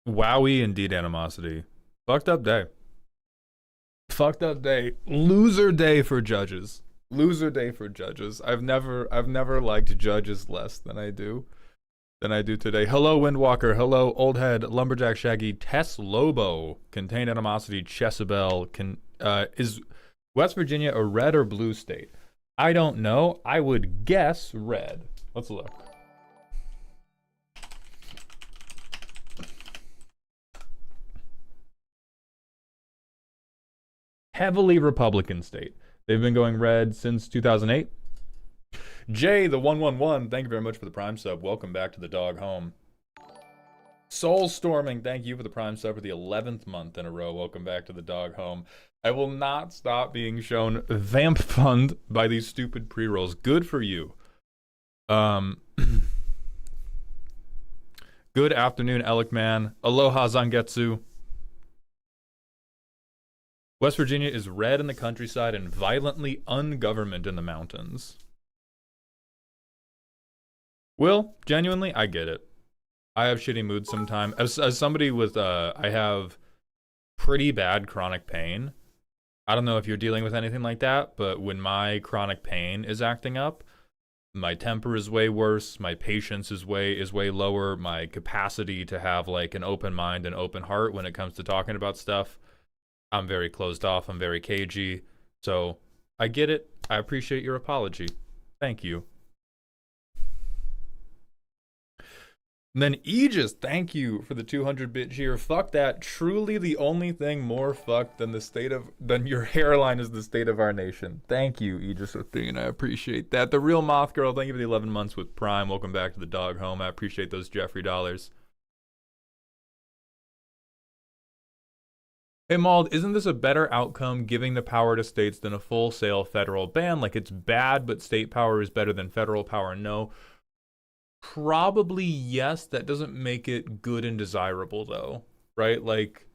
Wowie, indeed, animosity. Fucked up day. Fucked up day. Loser day for judges. Loser day for judges. I've never liked judges less than I do today. Hello, Windwalker. Hello, Oldhead, Lumberjack Shaggy, Tess Lobo, Contain Animosity, Chesabel. Is West Virginia a red or blue state? I don't know. I would guess red. Let's look. Heavily Republican state. They've been going red since 2008. Jay, the 111, thank you very much for the Prime sub. Welcome back to the dog home. Soul Storming, thank you for the Prime sub for the 11th month in a row. Welcome back to the dog home. I will not stop being shown Vamp Fund by these stupid pre-rolls. Good for you. Good afternoon, Alec Man. Aloha, Zangetsu. West Virginia is red in the countryside and violently ungovernment in the mountains. Will, genuinely, I get it. I have shitty moods sometimes. As somebody with, I have pretty bad chronic pain. I don't know if you're dealing with anything like that, but when my chronic pain is acting up, my temper is way worse, my patience is way lower, my capacity to have like an open mind and open heart when it comes to talking about stuff. I'm very closed off, I'm very cagey. So I get it. I appreciate your apology. Thank you. And then Aegis, thank you for the 200-bit cheer. Fuck that. Truly the only thing more fucked than your hairline is the state of our nation. Thank you, Aegis Athene. I appreciate that. The Real Moth Girl, thank you for the 11 months with Prime. Welcome back to the dog home. I appreciate those Jeffrey dollars. Hey Mauld, isn't this a better outcome giving the power to states than a full-sale federal ban? Like it's bad, but state power is better than federal power? No. Probably yes. That doesn't make it good and desirable though, right? Like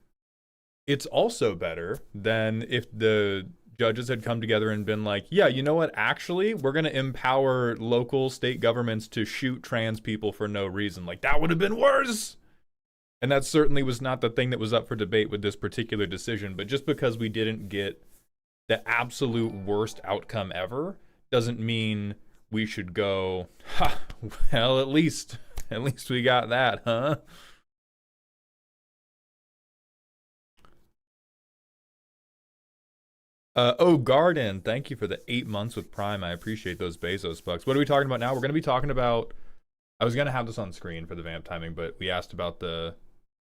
it's also better than if the judges had come together and been like, yeah, you know what? Actually, we're going to empower local state governments to shoot trans people for no reason. Like that would have been worse. And that certainly was not the thing that was up for debate with this particular decision. But just because we didn't get the absolute worst outcome ever doesn't mean we should go, ha, well, at least we got that, huh? Oh, Garden, thank you for the 8 months with Prime. I appreciate those Bezos bucks. What are we talking about now? We're going to be talking about, I was going to have this on screen for the vamp timing, but we asked about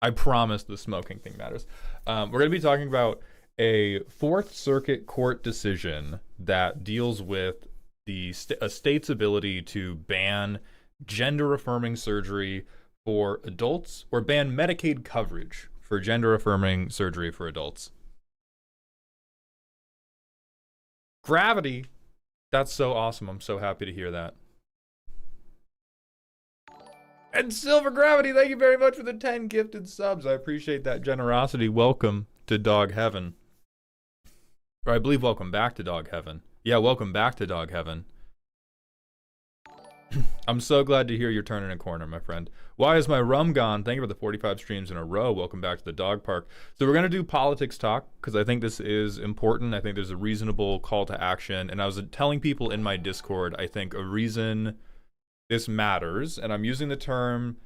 I promise the smoking thing matters. We're going to be talking about a Fourth Circuit Court decision that deals with a state's ability to ban gender-affirming surgery for adults or ban Medicaid coverage for gender-affirming surgery for adults. Gravity, that's so awesome. I'm so happy to hear that. And Silver Gravity, thank you very much for the 10 gifted subs. I appreciate that generosity. Welcome to Dog Heaven. Or I believe welcome back to Dog Heaven. Yeah, welcome back to Dog Heaven. I'm so glad to hear you're turning a corner, my friend. Why is my rum gone? Thank you for the 45 streams in a row. Welcome back to the dog park. So we're going to do politics talk because I think this is important. I think there's a reasonable call to action. And I was telling people in my Discord, I think a reason this matters, and I'm using the term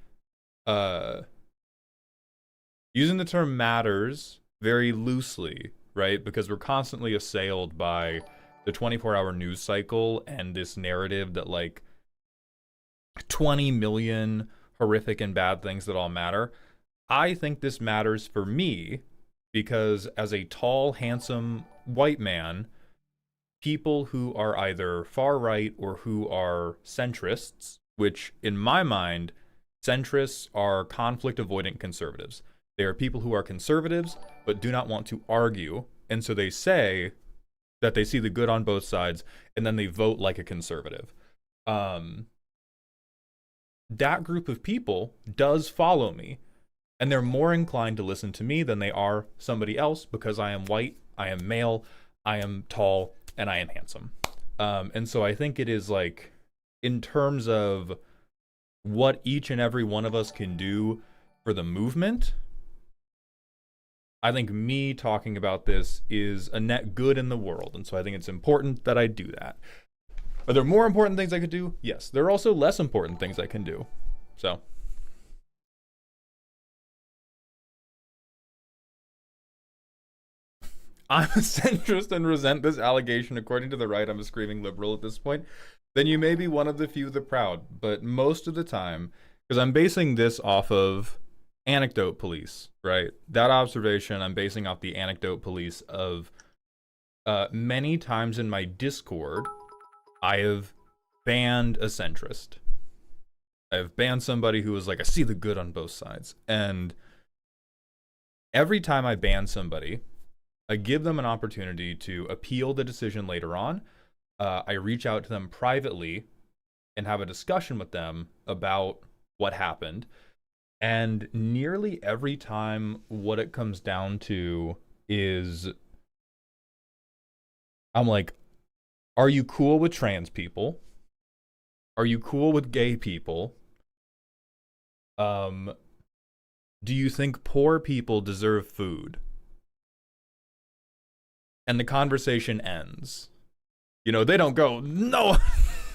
matters very loosely, right? Because we're constantly assailed by the 24-hour news cycle and this narrative that like 20 million horrific and bad things that all matter. I think this matters for me because as a tall, handsome white man, people who are either far right or who are centrists, which in my mind, centrists are conflict avoidant conservatives. They are people who are conservatives but do not want to argue, and so they say that they see the good on both sides and then they vote like a conservative. That group of people does follow me, and they're more inclined to listen to me than they are somebody else because I am white, I am male, I am tall, and I am handsome. And so I think it is like, in terms of what each and every one of us can do for the movement, I think me talking about this is a net good in the world, and so I think it's important that I do that. Are there more important things I could do? Yes. There are also less important things I can do. So. I'm a centrist and resent this allegation. According to the right, I'm a screaming liberal at this point. Then you may be one of the few, the proud. But most of the time, because I'm basing this off of anecdote police, right? That observation, I'm basing off the anecdote police of many times in my Discord, I have banned a centrist. I have banned somebody who was like, I see the good on both sides. And every time I ban somebody, I give them an opportunity to appeal the decision later on. I reach out to them privately and have a discussion with them about what happened. And nearly every time, what it comes down to is, I'm like, are you cool with trans people? Are you cool with gay people? Do you think poor people deserve food? And the conversation ends. You know, they don't go, no,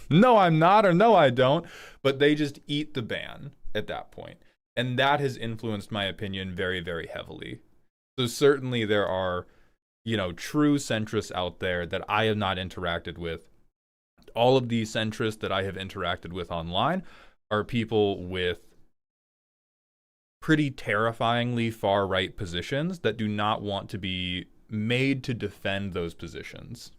no, I'm not, or no, I don't. But they just eat the ban at that point. And that has influenced my opinion very, very heavily. So certainly there are, you know, true centrists out there that I have not interacted with. All of the centrists that I have interacted with online are people with pretty terrifyingly far-right positions that do not want to be made to defend those positions.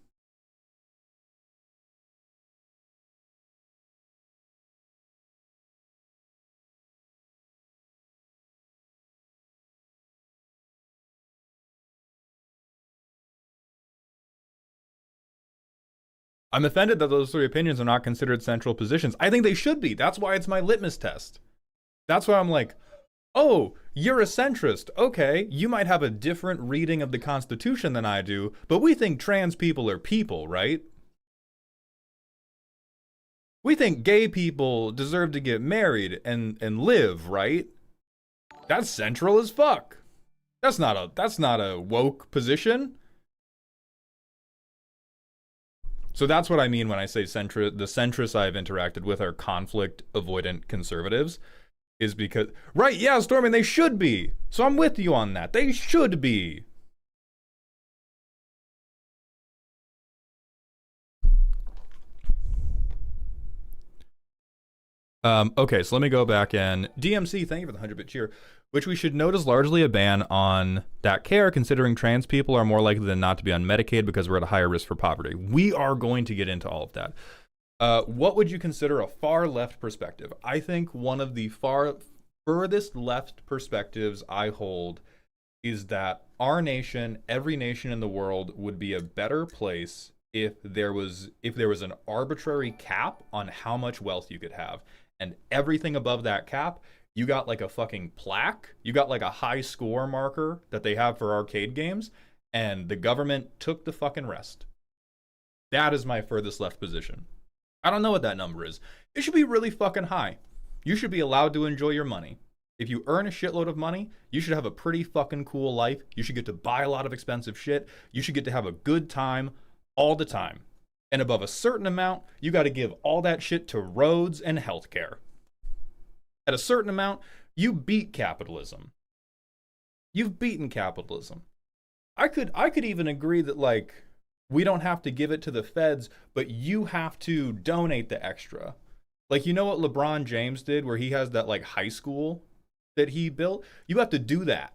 I'm offended that those three opinions are not considered central positions. I think they should be. That's why it's my litmus test. That's why I'm like, oh, you're a centrist. Okay, you might have a different reading of the Constitution than I do, but we think trans people are people, right? We think gay people deserve to get married and live, right? That's central as fuck. That's not a woke position. So that's what I mean when I say the centrists I've interacted with are conflict avoidant conservatives. Is because, right, yeah, Stormy, they should be. So I'm with you on that. They should be. Okay, so let me go back in. DMC, thank you for the 100-bit cheer. Which we should note is largely a ban on that care, considering trans people are more likely than not to be on Medicaid because we're at a higher risk for poverty. We are going to get into all of that. What would you consider a far left perspective? I think one of the furthest left perspectives I hold is that our nation, every nation in the world, would be a better place if there was an arbitrary cap on how much wealth you could have, and everything above that cap, you got like a fucking plaque, you got like a high score marker that they have for arcade games, and the government took the fucking rest. That is my furthest left position. I don't know what that number is. It should be really fucking high. You should be allowed to enjoy your money. If you earn a shitload of money, you should have a pretty fucking cool life. You should get to buy a lot of expensive shit. You should get to have a good time all the time. And above a certain amount, you got to give all that shit to roads and healthcare. At a certain amount, you beat capitalism. You've beaten capitalism. I could even agree that, like, we don't have to give it to the feds, but you have to donate the extra. Like, you know what LeBron James did where he has that, like, high school that he built? You have to do that.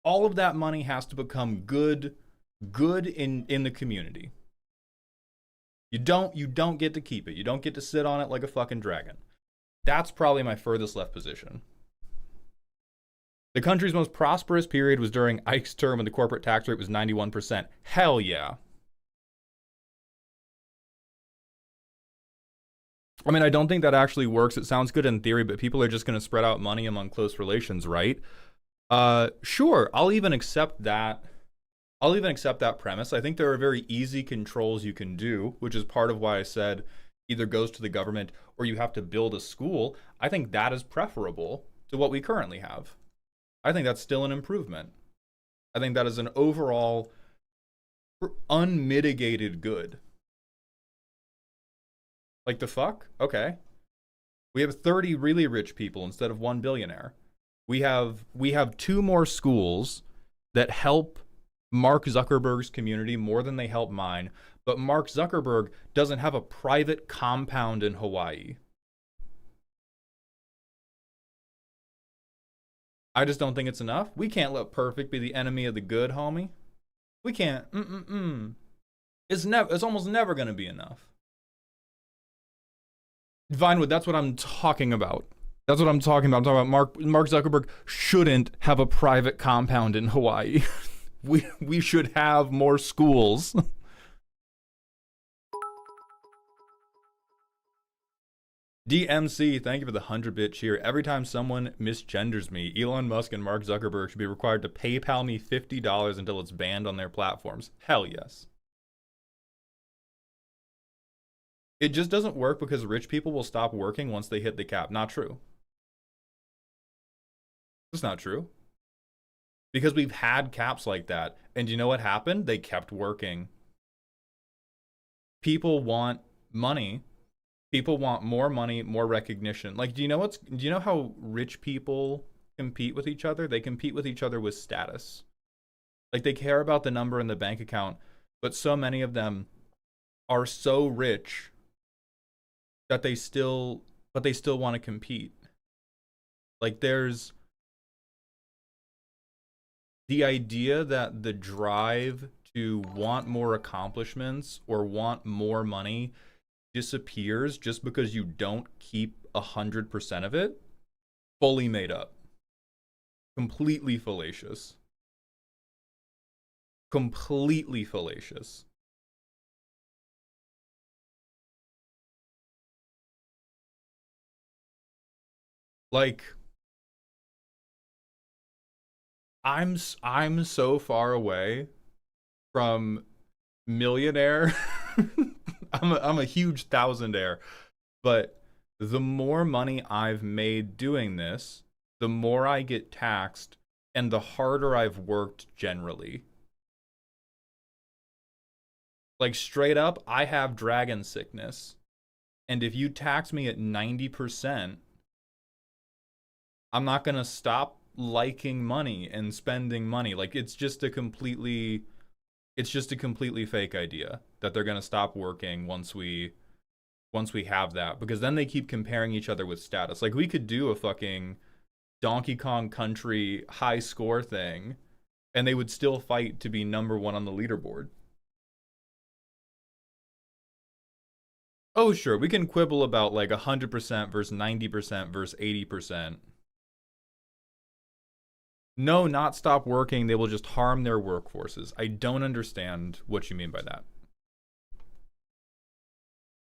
All of that money has to become good in the community. You don't get to keep it. You don't get to sit on it like a fucking dragon. That's probably my furthest left position. The country's most prosperous period was during Ike's term when the corporate tax rate was 91%. Hell yeah. I mean, I don't think that actually works. It sounds good in theory, but people are just going to spread out money among close relations, right? Sure, I'll even accept that premise. I think there are very easy controls you can do, which is part of why I said either goes to the government or you have to build a school. I think that is preferable to what we currently have. I think that's still an improvement. I think that is an overall unmitigated good. Like the fuck? Okay. We have 30 really rich people instead of one billionaire. We have 2 more schools that help Mark Zuckerberg's community more than they help mine, but Mark Zuckerberg doesn't have a private compound in Hawaii. I just don't think it's enough. We can't let perfect be the enemy of the good, homie. We can't. It's almost never going to be enough. Vinewood, that's what I'm talking about. That's what I'm talking about. I'm talking about Mark Zuckerberg shouldn't have a private compound in Hawaii. we should have more schools. DMC, thank you for the 100-bit cheer. Every time someone misgenders me, Elon Musk and Mark Zuckerberg should be required to PayPal me $50 until it's banned on their platforms. Hell yes. It just doesn't work because rich people will stop working once they hit the cap. Not true. It's not true. Because we've had caps like that. And you know what happened? They kept working. People want money. People want more money, more recognition. Like, do you know how rich people compete with each other? They compete with each other with status. Like, they care about the number in the bank account, but so many of them are so rich that they still want to compete. Like, there's the idea that the drive to want more accomplishments or want more money disappears just because you don't keep 100% of it. Fully made up. Completely fallacious. Completely fallacious. Like, I'm so far away from millionaire. I'm a huge thousandaire, but the more money I've made doing this, the more I get taxed and the harder I've worked generally. Like, straight up, I have dragon sickness. And if you tax me at 90%, I'm not going to stop liking money and spending money. Like, it's just a completely fake idea that they're going to stop working once we have that, because then they keep comparing each other with status. Like, we could do a fucking Donkey Kong Country high score thing and they would still fight to be number 1 on the leaderboard. Oh, sure, we can quibble about like 100% versus 90% versus 80%. No, not stop working. They will just harm their workforces. I don't understand what you mean by that.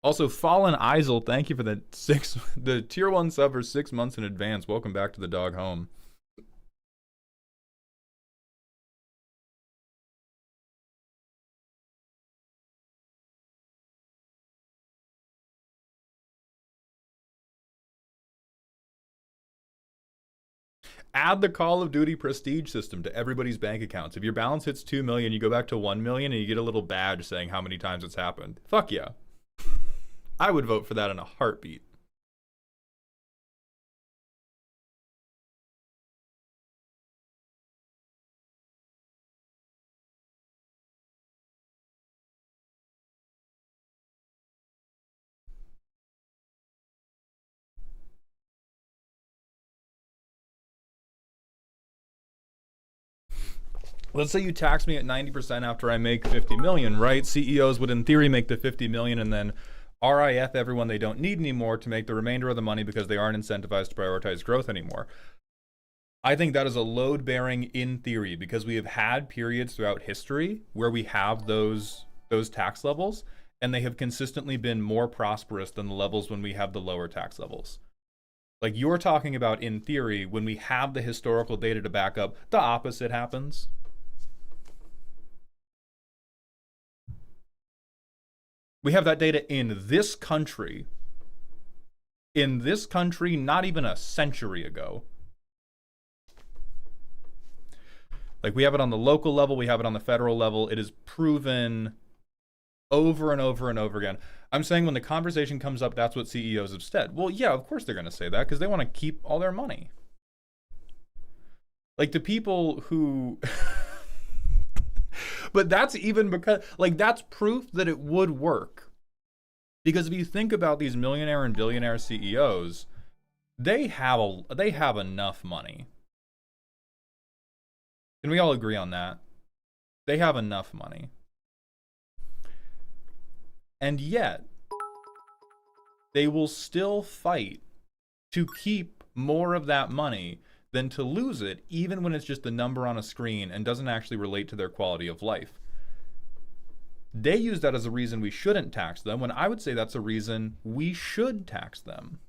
Also, Fallen Isel, thank you for the tier 1 sub for 6 months in advance. Welcome back to the dog home. Add the Call of Duty prestige system to everybody's bank accounts. If your balance hits 2 million, you go back to 1 million and you get a little badge saying how many times it's happened. Fuck yeah. I would vote for that in a heartbeat. Let's say you tax me at 90% after I make 50 million, right? CEOs would in theory make the 50 million and then RIF everyone they don't need anymore to make the remainder of the money because they aren't incentivized to prioritize growth anymore. I think that is a load bearing in theory, because we have had periods throughout history where we have those tax levels and they have consistently been more prosperous than the levels when we have the lower tax levels. Like you're talking about in theory, when we have the historical data to back up, the opposite happens. We have that data in this country. In this country, not even a century ago. Like, we have it on the local level, we have it on the federal level. It is proven over and over and over again. I'm saying when the conversation comes up, that's what CEOs have said. Well, yeah, of course they're going to say that because they want to keep all their money. Like, the people who... But that's even because, like, that's proof that it would work. Because if you think about these millionaire and billionaire CEOs, they have enough money. Can we all agree on that? They have enough money. And yet, they will still fight to keep more of that money than to lose it, even when it's just a number on a screen and doesn't actually relate to their quality of life. They use that as a reason we shouldn't tax them, when I would say that's a reason we should tax them.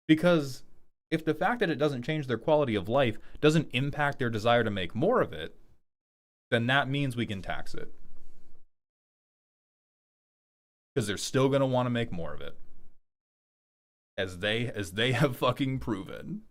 Because if the fact that it doesn't change their quality of life doesn't impact their desire to make more of it, then that means we can tax it. Because they're still going to want to make more of it. As they have fucking proven.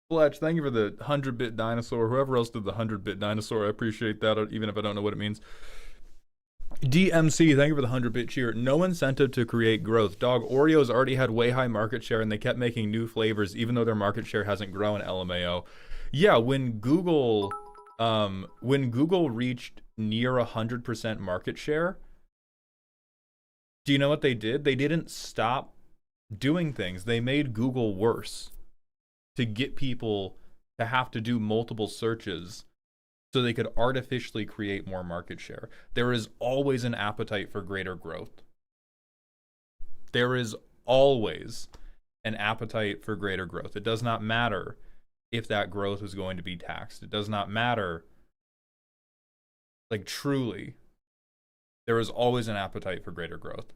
Fletch, thank you for the 100-bit dinosaur. Whoever else did the 100-bit dinosaur, I appreciate that, even if I don't know what it means. DMC, thank you for the 100-bit cheer. No incentive to create growth. Dog, Oreos already had way high market share and they kept making new flavors even though their market share hasn't grown, LMAO. Yeah, when Google reached near 100% market share, do you know what they did? They didn't stop doing things. They made Google worse to get people to have to do multiple searches so they could artificially create more market share. There is always an appetite for greater growth. There is always an appetite for greater growth. It does not matter if that growth is going to be taxed. It does not matter. Like, truly, there is always an appetite for greater growth.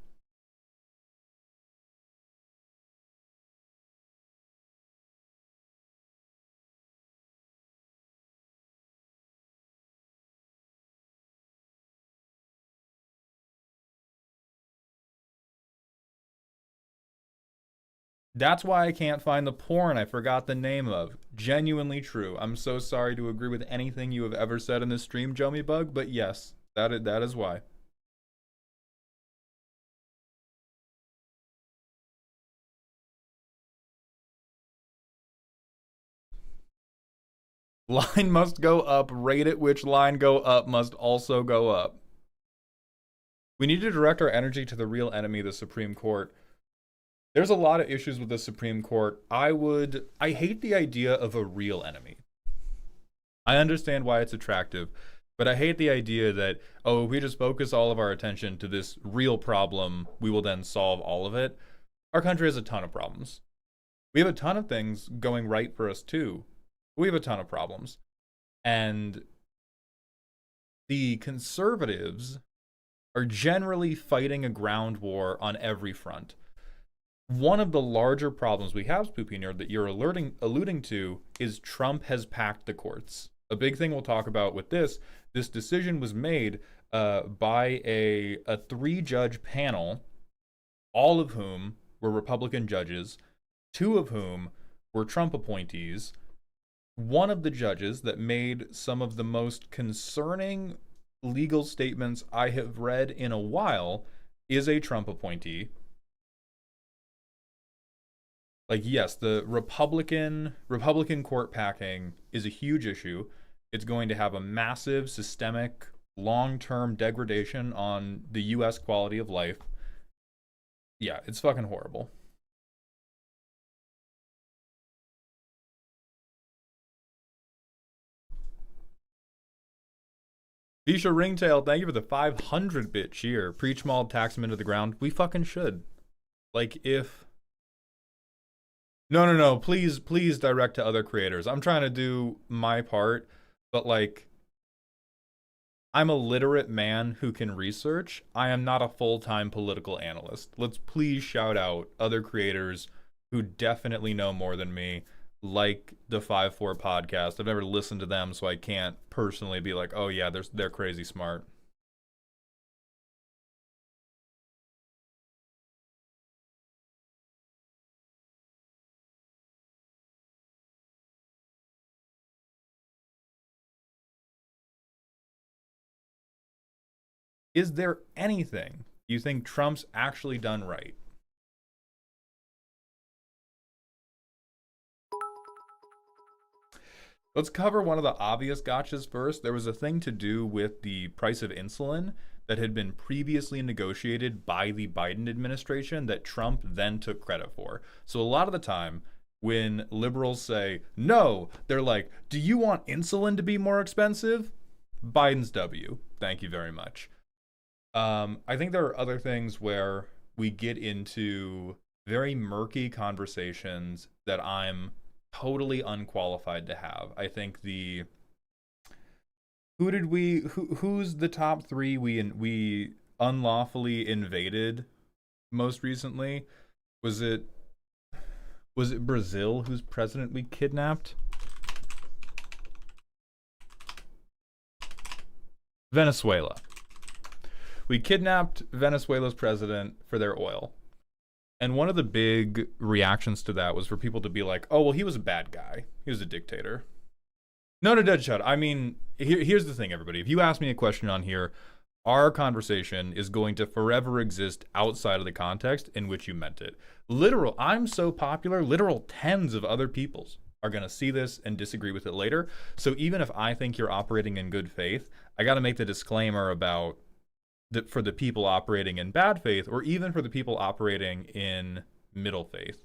That's why I can't find the porn I forgot the name of. Genuinely true. I'm so sorry to agree with anything you have ever said in this stream, Jomy Bug, but yes, that is why. Line must go up. Rate at which line go up must also go up. We need to direct our energy to the real enemy, the Supreme Court. There's a lot of issues with the Supreme Court. I hate the idea of a real enemy. I understand why it's attractive, but I hate the idea that, oh, if we just focus all of our attention to this real problem, we will then solve all of it. Our country has a ton of problems. We have a ton of things going right for us too. We have a ton of problems. And the conservatives are generally fighting a ground war on every front. One of the larger problems we have, Spoopy Nerd, that you're alluding to is Trump has packed the courts. A big thing we'll talk about with this decision was made by a 3-judge panel, all of whom were Republican judges, 2 of whom were Trump appointees. One of the judges that made some of the most concerning legal statements I have read in a while is a Trump appointee. Like, yes, the Republican court packing is a huge issue. It's going to have a massive systemic long-term degradation on the US quality of life. Yeah, it's fucking horrible. Visha Ringtail, thank you for the 500-bit cheer. Preach mauled, tax him into the ground. We fucking should. Like, if... No. Please direct to other creators. I'm trying to do my part, but, like, I'm a literate man who can research. I am not a full-time political analyst. Let's please shout out other creators who definitely know more than me, like the 5-4 podcast. I've never listened to them, so I can't personally be like, oh yeah, they're crazy smart. Is there anything you think Trump's actually done right? Let's cover one of the obvious gotchas first. There was a thing to do with the price of insulin that had been previously negotiated by the Biden administration that Trump then took credit for. So a lot of the time, when liberals say no, they're like, do you want insulin to be more expensive? Biden's W. Thank you very much. I think there are other things where we get into very murky conversations that I'm totally unqualified to have. I think who's the top three we unlawfully invaded most recently? Was it Brazil whose president we kidnapped? Venezuela. We kidnapped Venezuela's president for their oil. And one of the big reactions to that was for people to be like, oh, well, he was a bad guy. He was a dictator. No, Deadshot. I mean, here's the thing, everybody. If you ask me a question on here, our conversation is going to forever exist outside of the context in which you meant it. I'm so popular, literal tens of other peoples are going to see this and disagree with it later. So even if I think you're operating in good faith, I got to make the disclaimer about for the people operating in bad faith, or even for the people operating in middle faith.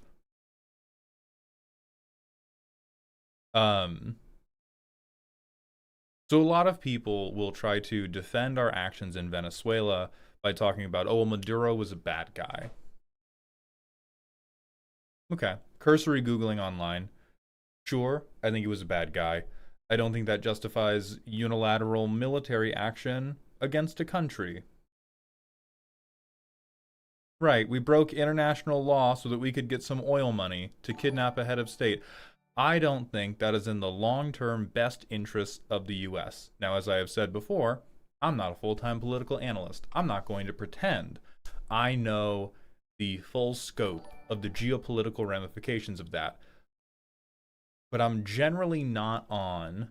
So a lot of people will try to defend our actions in Venezuela by talking about, oh, well, Maduro was a bad guy. Okay, cursory Googling online. Sure, I think he was a bad guy. I don't think that justifies unilateral military action against a country. Right, we broke international law so that we could get some oil money to kidnap a head of state. I don't think that is in the long-term best interests of the US. Now, as I have said before, I'm not a full-time political analyst. I'm not going to pretend I know the full scope of the geopolitical ramifications of that. But I'm generally not on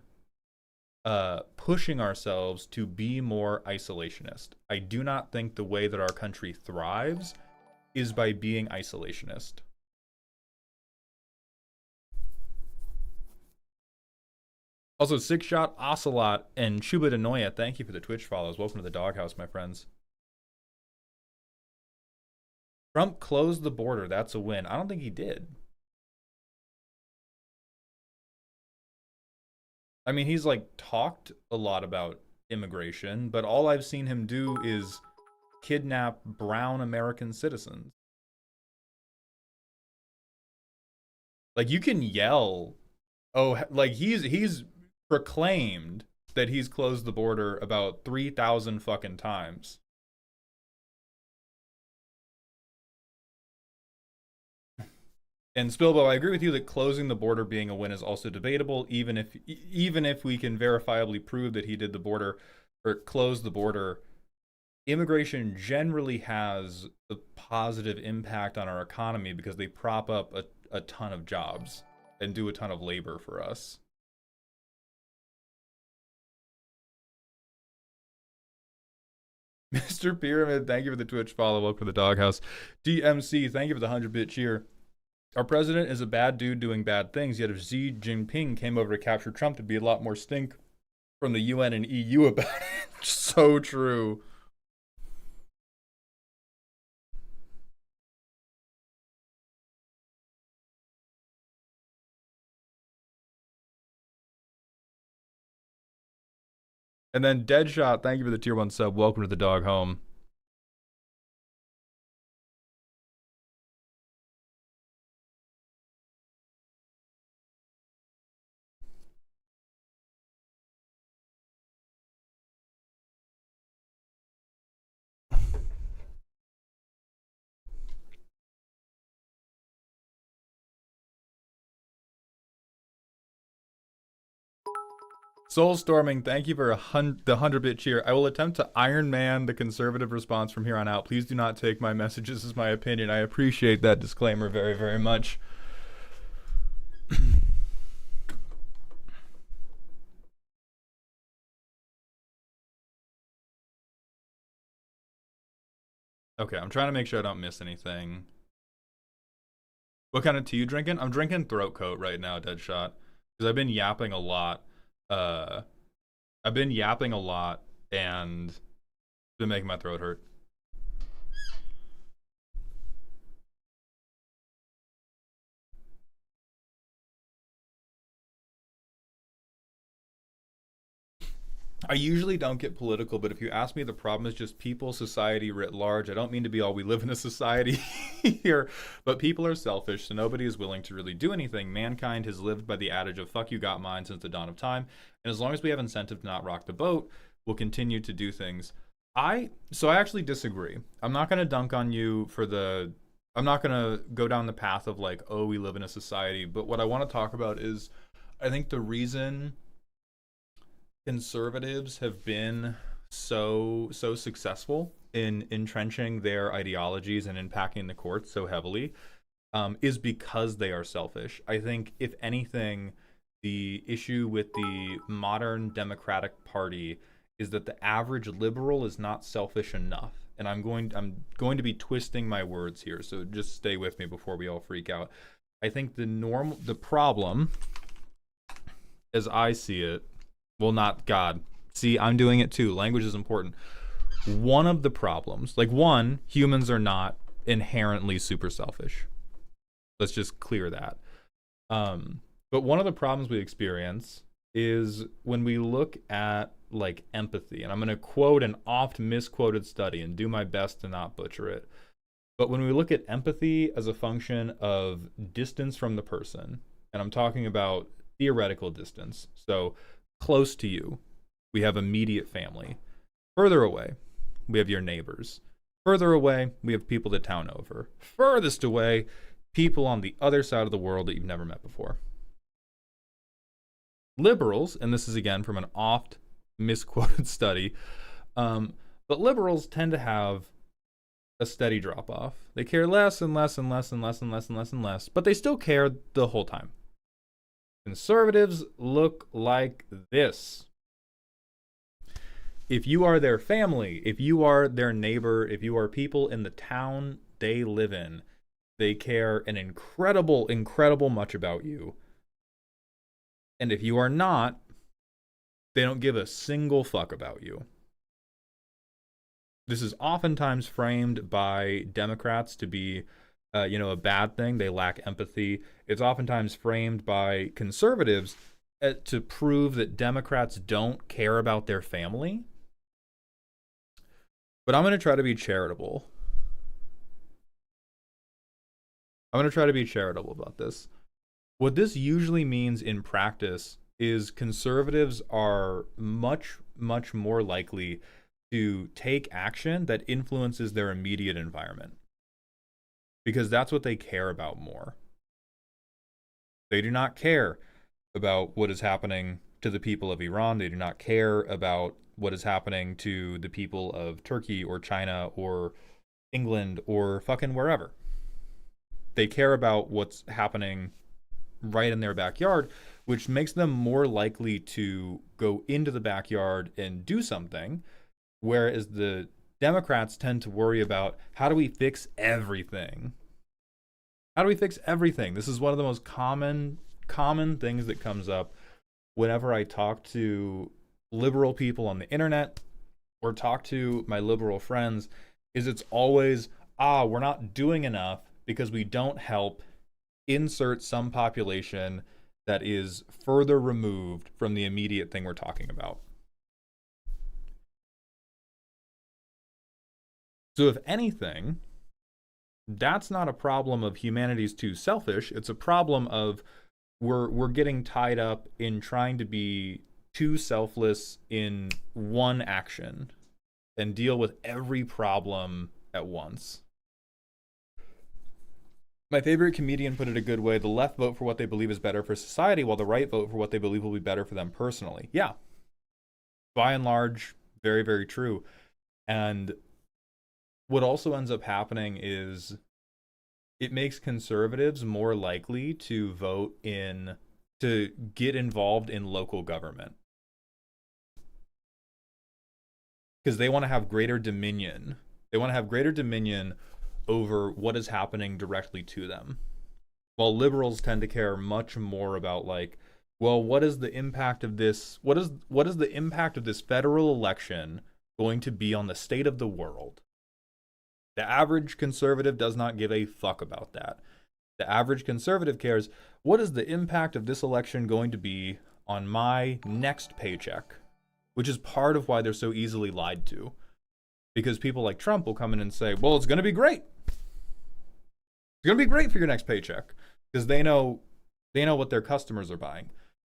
pushing ourselves to be more isolationist. I do not think the way that our country thrives is by being isolationist. Also, Six Shot, Ocelot, and Chuba Denoya, thank you for the Twitch follows. Welcome to the doghouse, my friends. Trump closed the border. That's a win. I don't think he did. I mean, he's like talked a lot about immigration, but all I've seen him do is kidnap brown American citizens. Like, you can yell, oh, like he's proclaimed that he's closed the border about 3,000 fucking times. And Spilbo, I agree with you that closing the border being a win is also debatable, even if we can verifiably prove that he did the border or close the border. Immigration generally has a positive impact on our economy because they prop up a ton of jobs and do a ton of labor for us. Mr. Pyramid, thank you for the Twitch follow. Welcome to the doghouse. DMC, thank you for the 100-bit cheer. Our president is a bad dude doing bad things, yet if Xi Jinping came over to capture Trump, there'd be a lot more stink from the UN and EU about it. So true. And then Deadshot, thank you for the tier 1 sub. Welcome to the dog home. Soulstorming, thank you for the 100-bit cheer. I will attempt to Iron Man the conservative response from here on out. Please do not take my messages as my opinion. I appreciate that disclaimer very, very much. Okay, I'm trying to make sure I don't miss anything. What kind of tea you drinking? I'm drinking throat coat right now, Deadshot, because I've been yapping a lot. I've been yapping a lot and it's been making my throat hurt. I usually don't get political, but if you ask me, the problem is just people, society writ large. I don't mean to be all we live in a society here, but people are selfish, so nobody is willing to really do anything. Mankind has lived by the adage of fuck you got mine since the dawn of time, and as long as we have incentive to not rock the boat, we'll continue to do things. I actually disagree. I'm not going to dunk on you for the I'm not going to go down the path of like, oh, we live in a society, but what I want to talk about is I think the reason conservatives have been so successful in entrenching their ideologies and impacting the courts so heavily is because they are selfish. I think, if anything, the issue with the modern Democratic Party is that the average liberal is not selfish enough. And I'm going to be twisting my words here, so just stay with me before we all freak out. I think the problem, as I see it, well, not God. See, I'm doing it too. Language is important. One of the problems, like one, humans are not inherently super selfish. Let's just clear that. But one of the problems we experience is when we look at like empathy, and I'm going to quote an oft misquoted study and do my best to not butcher it. But when we look at empathy as a function of distance from the person, and I'm talking about theoretical distance, so close to you, we have immediate family. Further away, we have your neighbors. Further away, we have people the town over. Furthest away, people on the other side of the world that you've never met before. Liberals, and this is again from an oft misquoted study, but liberals tend to have a steady drop off. They care less and less and less and less and less and less and less, but they still care the whole time. Conservatives look like this. If you are their family, if you are their neighbor, if you are people in the town they live in, they care an incredible, incredible much about you. And if you are not, they don't give a single fuck about you. This is oftentimes framed by Democrats to be a bad thing. They lack empathy. It's oftentimes framed by conservatives to prove that Democrats don't care about their family. But I'm going to try to be charitable. I'm going to try to be charitable about this. What this usually means in practice is conservatives are much, much more likely to take action that influences their immediate environment, because that's what they care about more. They do not care about what is happening to the people of Iran. They do not care about what is happening to the people of Turkey or China or England or fucking wherever. They care about what's happening right in their backyard, which makes them more likely to go into the backyard and do something, whereas the Democrats tend to worry about, how do we fix everything? How do we fix everything? This is one of the most common things that comes up whenever I talk to liberal people on the internet or talk to my liberal friends, is it's always, we're not doing enough because we don't help insert some population that is further removed from the immediate thing we're talking about. So if anything, that's not a problem of humanity's too selfish. It's a problem of we're getting tied up in trying to be too selfless in one action and deal with every problem at once. My favorite comedian put it a good way: the left vote for what they believe is better for society, while the right vote for what they believe will be better for them personally. Yeah, by and large, very, very true. And what also ends up happening is it makes conservatives more likely to to get involved in local government because they want to have greater dominion. They want to have greater dominion over what is happening directly to them. While liberals tend to care much more about, like, well, what is the impact of this? What is the impact of this federal election going to be on the state of the world? The average conservative does not give a fuck about that. The average conservative cares, what is the impact of this election going to be on my next paycheck? Which is part of why they're so easily lied to. Because people like Trump will come in and say, well, it's going to be great. It's going to be great for your next paycheck. Because they know what their customers are buying.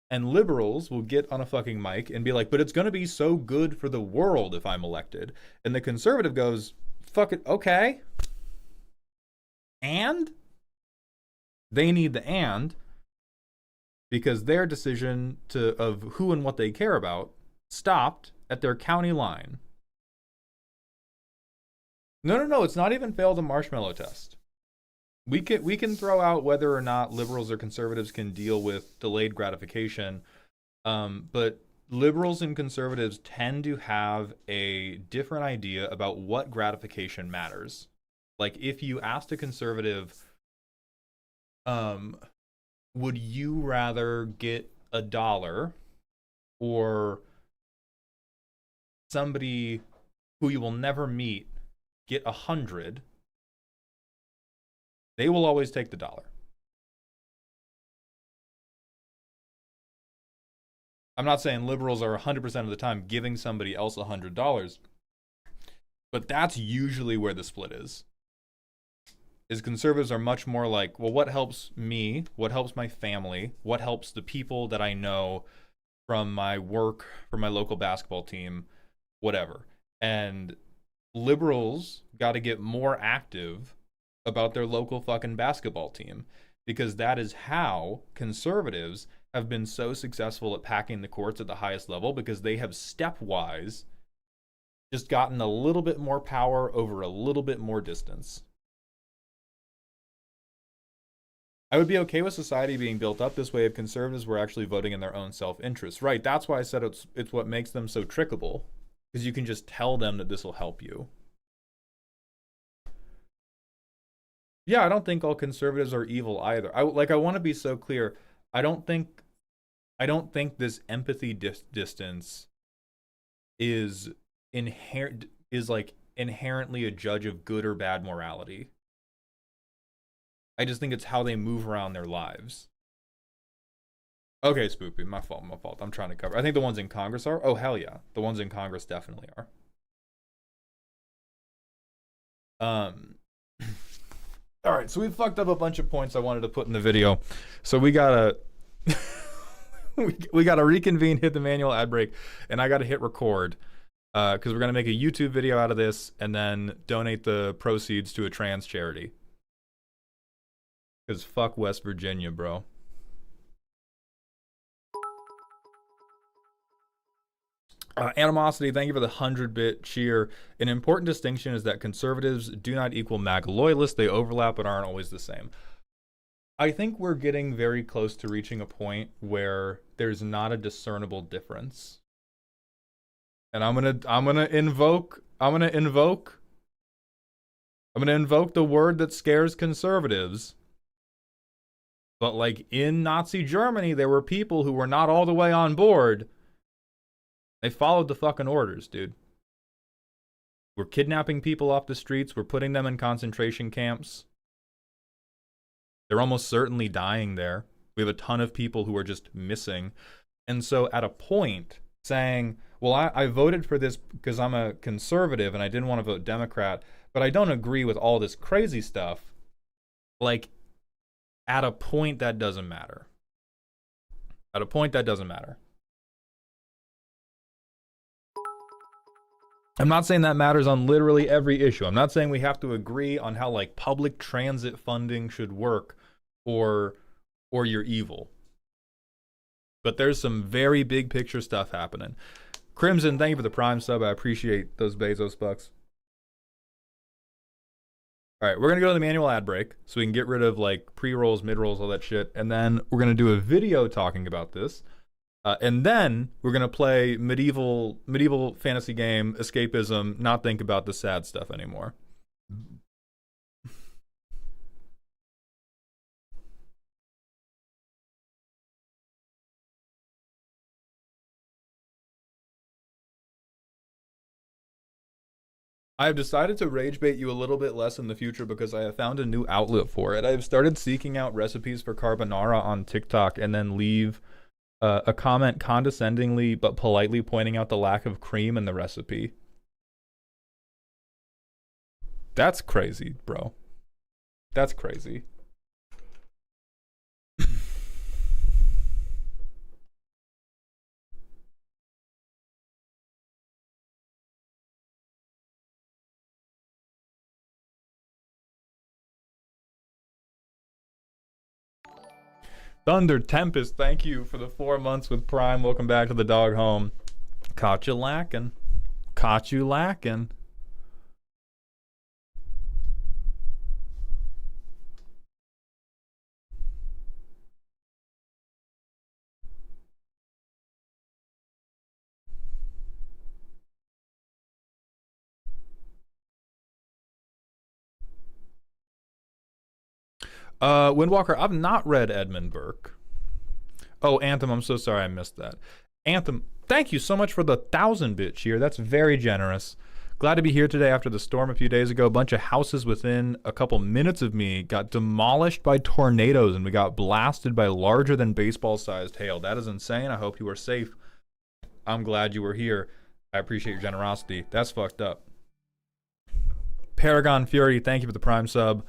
And liberals will get on a fucking mic and be like, but it's going to be so good for the world if I'm elected. And the conservative goes, fuck it, okay. And? They need the and, because their decision of who and what they care about stopped at their county line. No, it's not even failed a marshmallow test. We can throw out whether or not liberals or conservatives can deal with delayed gratification, but liberals and conservatives tend to have a different idea about what gratification matters. Like, if you asked a conservative, would you rather get $1 or somebody who you will never meet get 100? They will always take the $1. I'm not saying liberals are 100% of the time giving somebody else $100, but that's usually where the split is. Conservatives are much more like, well, what helps me? What helps my family? What helps the people that I know from my work, from my local basketball team, whatever. And liberals got to get more active about their local fucking basketball team, because that is how conservatives have been so successful at packing the courts at the highest level, because they have stepwise just gotten a little bit more power over a little bit more distance. I would be okay with society being built up this way if conservatives were actually voting in their own self-interest. Right, that's why I said it's what makes them so trickable, because you can just tell them that this will help you. Yeah, I don't think all conservatives are evil either. I want to be so clear. I don't think this empathy distance is inherently a judge of good or bad morality. I just think it's how they move around their lives. Okay, Spoopy, my fault. I'm trying to cover. I think the ones in Congress are. Oh, hell yeah. The ones in Congress definitely are. All right, so we fucked up a bunch of points I wanted to put in the video. So we gotta we gotta reconvene, hit the manual ad break, and I gotta hit record because we're gonna make a YouTube video out of this and then donate the proceeds to a trans charity. Because fuck West Virginia, bro. Animosity, thank you for the 100-bit cheer. An important distinction is that conservatives do not equal MAGA loyalists. They overlap but aren't always the same. I think we're getting very close to reaching a point where there's not a discernible difference. And I'm gonna invoke the word that scares conservatives. But like in Nazi Germany, there were people who were not all the way on board. They followed the fucking orders, dude. We're kidnapping people off the streets. We're putting them in concentration camps. They're almost certainly dying there. We have a ton of people who are just missing. And so at a point, saying, well, I voted for this because I'm a conservative and I didn't want to vote Democrat, but I don't agree with all this crazy stuff. Like, at a point, that doesn't matter. At a point, that doesn't matter. I'm not saying that matters on literally every issue. I'm not saying we have to agree on how like public transit funding should work or you're evil. But there's some very big picture stuff happening. Crimson, thank you for the Prime sub. I appreciate those Bezos bucks. All right, we're going to go to the manual ad break so we can get rid of like pre-rolls, mid-rolls, all that shit. And then we're going to do a video talking about this. And then we're going to play medieval fantasy game, escapism, not think about the sad stuff anymore. I have decided to rage bait you a little bit less in the future because I have found a new outlet for it. I've started seeking out recipes for carbonara on TikTok and then leave a comment condescendingly but politely pointing out the lack of cream in the recipe. That's crazy, bro. That's crazy. Thunder Tempest, thank you for the 4 months with Prime. Welcome back to the dog home. Caught you lacking. Caught you lacking. Windwalker, I've not read Edmund Burke. Oh, Anthem, I'm so sorry I missed that. Anthem, thank you so much for the 1,000-bit cheer. That's very generous. Glad to be here today after the storm a few days ago. A bunch of houses within a couple minutes of me got demolished by tornadoes and we got blasted by larger than baseball-sized hail. That is insane. I hope you are safe. I'm glad you were here. I appreciate your generosity. That's fucked up. Paragon Fury, thank you for the Prime sub.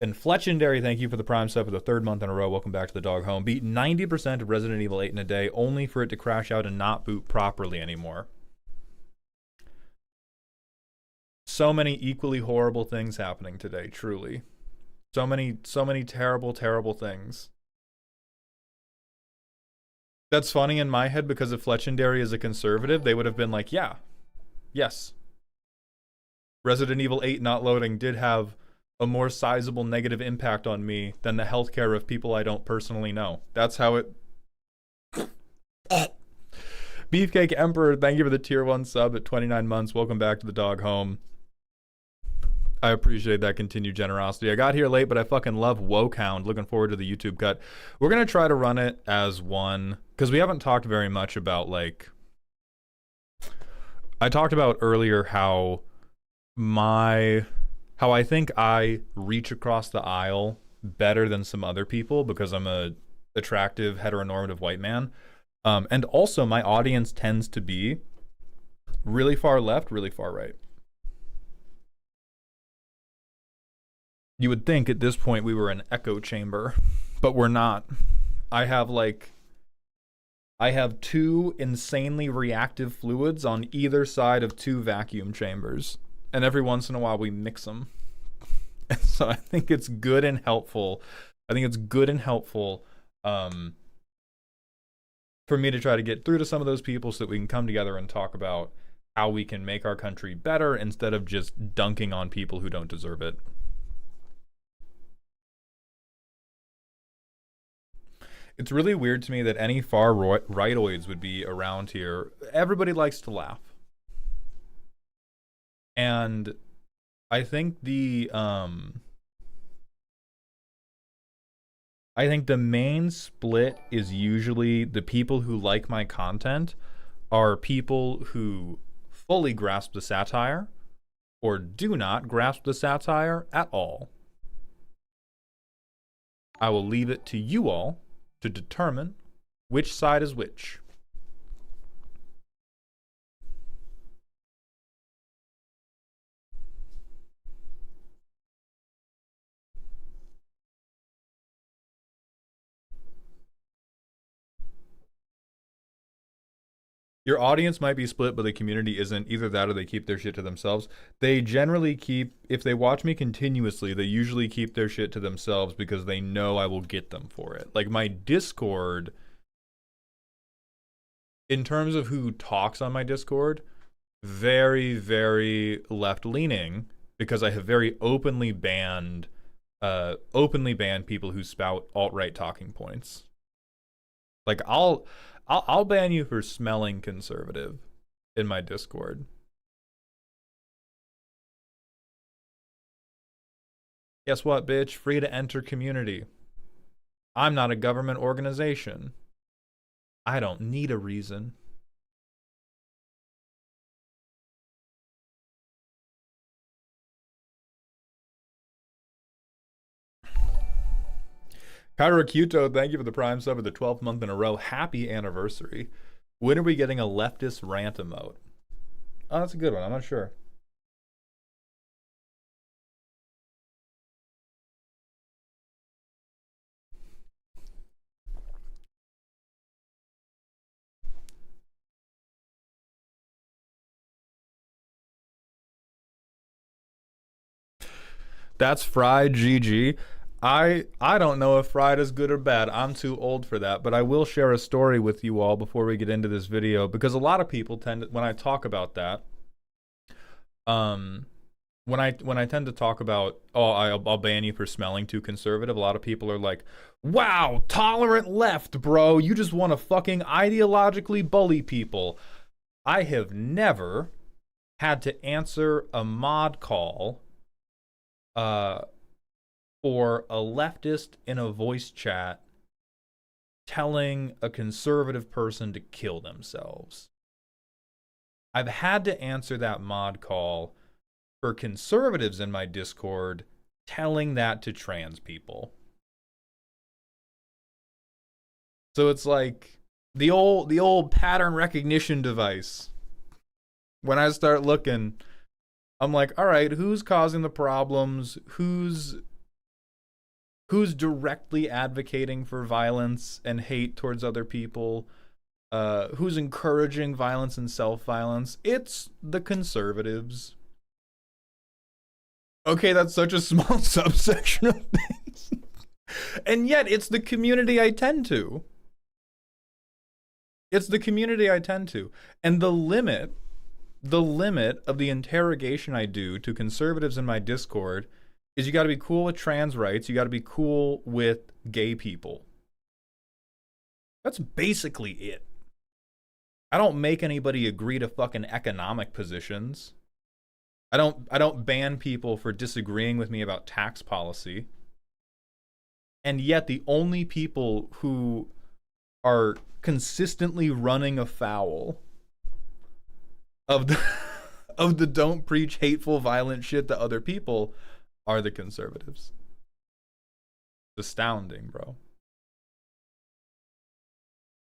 And Fletchendary, thank you for the Prime sub for the 3rd month in a row. Welcome back to the dog home. Beat 90% of Resident Evil 8 in a day, only for it to crash out and not boot properly anymore. So many equally horrible things happening today, truly. So many terrible, terrible things. That's funny in my head because if Fletchendary is a conservative, they would have been like, yeah, yes. Resident Evil 8 not loading did have a more sizable negative impact on me than the healthcare of people I don't personally know. That's how it... Beefcake Emperor, thank you for the tier 1 sub at 29 months. Welcome back to the dog home. I appreciate that continued generosity. I got here late, but I fucking love Wokehound. Looking forward to the YouTube cut. We're going to try to run it as one, because we haven't talked very much about, like... I talked about earlier how I think I reach across the aisle better than some other people because I'm a attractive heteronormative white man. And also my audience tends to be really far left, really far right. You would think at this point we were an echo chamber, but we're not. I have 2 insanely reactive fluids on either side of 2 vacuum chambers. And every once in a while we mix them. So I think it's good and helpful. For me to try to get through to some of those people so that we can come together and talk about how we can make our country better instead of just dunking on people who don't deserve it. It's really weird to me that any far rightoids would be around here. Everybody likes to laugh. And I think the main split is usually the people who like my content are people who fully grasp the satire or do not grasp the satire at all. I will leave it to you all to determine which side is which. Your audience might be split, but the community isn't. Either that or they keep their shit to themselves. They generally keep, if they watch me continuously, they usually keep their shit to themselves because they know I will get them for it. Like my Discord, in terms of who talks on my Discord, very, very left-leaning because I have very openly banned people who spout alt-right talking points. Like I'll ban you for smelling conservative in my Discord. Guess what, bitch? Free to enter community. I'm not a government organization. I don't need a reason. Kyrokuto, thank you for the Prime sub of the 12th month in a row. Happy anniversary. When are we getting a leftist rant emote? Oh, that's a good one. I'm not sure. That's fried GG. I don't know if fried is good or bad. I'm too old for that, but I will share a story with you all before we get into this video because a lot of people tend to, when I talk about that, when I tend to talk about, oh, I'll ban you for smelling too conservative, a lot of people are like, wow, tolerant left, bro. You just want to fucking ideologically bully people. I have never had to answer a mod call for a leftist in a voice chat telling a conservative person to kill themselves. I've had to answer that mod call for conservatives in my Discord telling that to trans people. So it's like the old pattern recognition device. When I start looking, I'm like, all right, who's causing the problems? Who's directly advocating for violence and hate towards other people? Who's encouraging violence and self-violence? It's the conservatives. Okay, that's such a small subsection of things. And yet, it's the community I tend to. It's the community I tend to. And the limit of the interrogation I do to conservatives in my Discord is you got to be cool with trans rights. You got to be cool with gay people. That's basically it. I don't make anybody agree to fucking economic positions. I don't ban people for disagreeing with me about tax policy. And yet the only people who are consistently running afoul of the don't preach hateful, violent shit to other people are the conservatives. It's astounding, bro.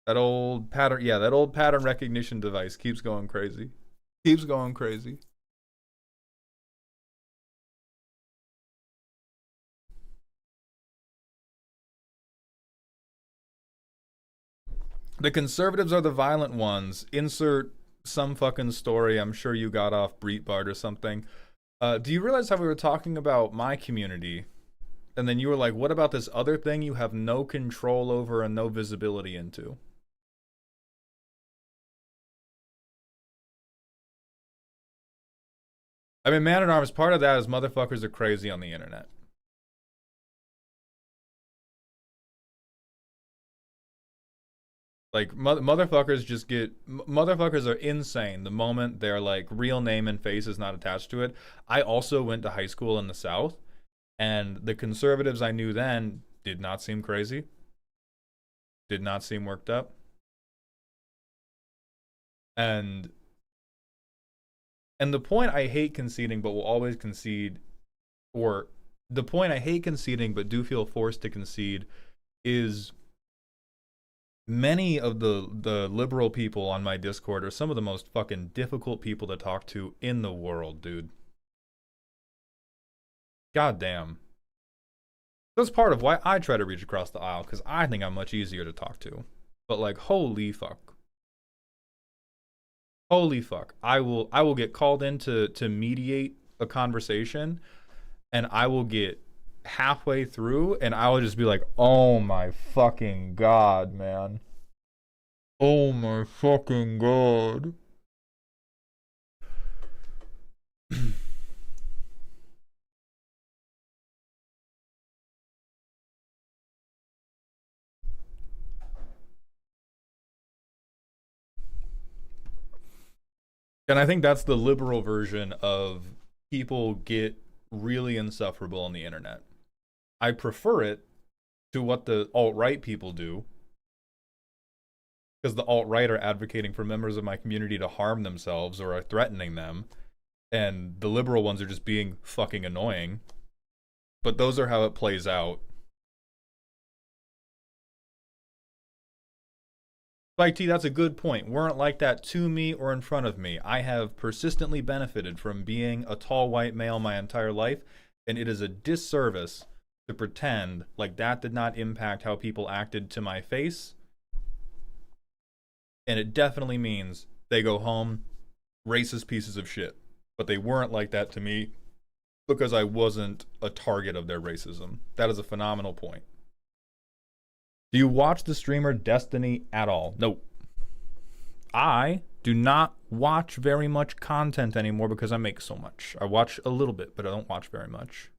That old pattern recognition device keeps going crazy. Keeps going crazy. The conservatives are the violent ones. Insert some fucking story I'm sure you got off Breitbart or something. Do you realize how we were talking about my community? And then you were like, what about this other thing you have no control over and no visibility into? I mean, Man at Arms, part of that is motherfuckers are crazy on the internet. Like, motherfuckers just motherfuckers are insane the moment their, like, real name and face is not attached to it. I also went to high school in the South, and the conservatives I knew then did not seem crazy. Did not seem worked up. And the point I hate conceding but will always concede, or the point I hate conceding but do feel forced to concede, is many of the liberal people on my Discord are some of the most fucking difficult people to talk to in the world, dude. God damn. That's part of why I try to reach across the aisle, because I think I'm much easier to talk to. But, like, holy fuck. Holy fuck. I will get called in to mediate a conversation, and I will get halfway through and I will just be like, "Oh my fucking god, man. Oh my fucking god." And I think that's the liberal version of people get really insufferable on the internet. I prefer it to what the alt-right people do, because the alt-right are advocating for members of my community to harm themselves or are threatening them, and the liberal ones are just being fucking annoying. But those are how it plays out. Spike T, that's a good point. Weren't like that to me or in front of me. I have persistently benefited from being a tall white male my entire life, and it is a disservice to pretend like that did not impact how people acted to my face. And it definitely means they go home racist pieces of shit. But they weren't like that to me because I wasn't a target of their racism. That is a phenomenal point. Do you watch the streamer Destiny at all? No. I do not watch very much content anymore because I make so much. I watch a little bit, but I don't watch very much.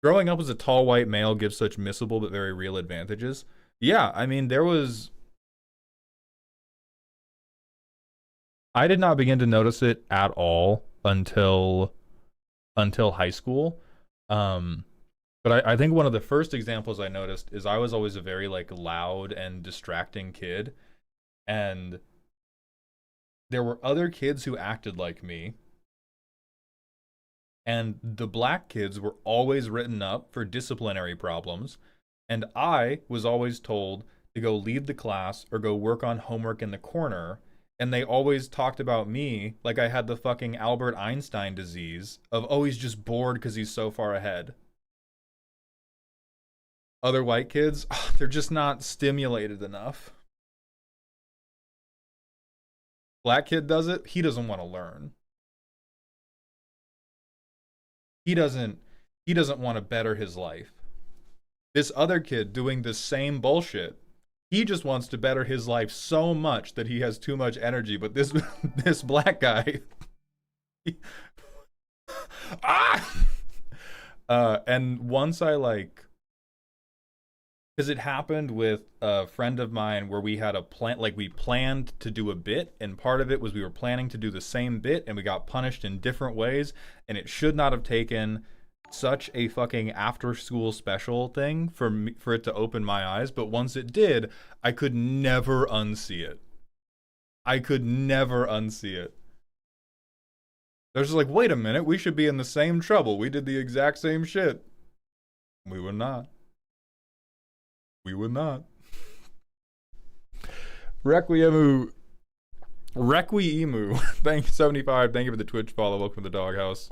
Growing up as a tall white male gives such missable but very real advantages. Yeah, I mean, I did not begin to notice it at all until high school. Um, but I think one of the first examples I noticed is I was always a very like loud and distracting kid, and there were other kids who acted like me, and the black kids were always written up for disciplinary problems, and I was always told to go leave the class or go work on homework in the corner, and they always talked about me like I had the fucking Albert Einstein disease of, oh, he's just bored because he's so far ahead. Other white kids, they're just not stimulated enough. Black kid does it, he doesn't want to learn. He doesn't he doesn't want to better his life. This other kid doing the same bullshit, he just wants to better his life so much that he has too much energy, but this this black guy ah! And once I like, because it happened with a friend of mine where we had a plan, like we planned to do a bit, and part of it was we were planning to do the same bit, and we got punished in different ways, and it should not have taken such a fucking after school special thing for me, for it to open my eyes, but once it did, I could never unsee it. I could never unsee it. There's like, wait a minute, we should be in the same trouble. We did the exact same shit. We were not. We were not. Requiemu. Requiemu. Thank you, 75. Thank you for the Twitch follow. Welcome to the doghouse.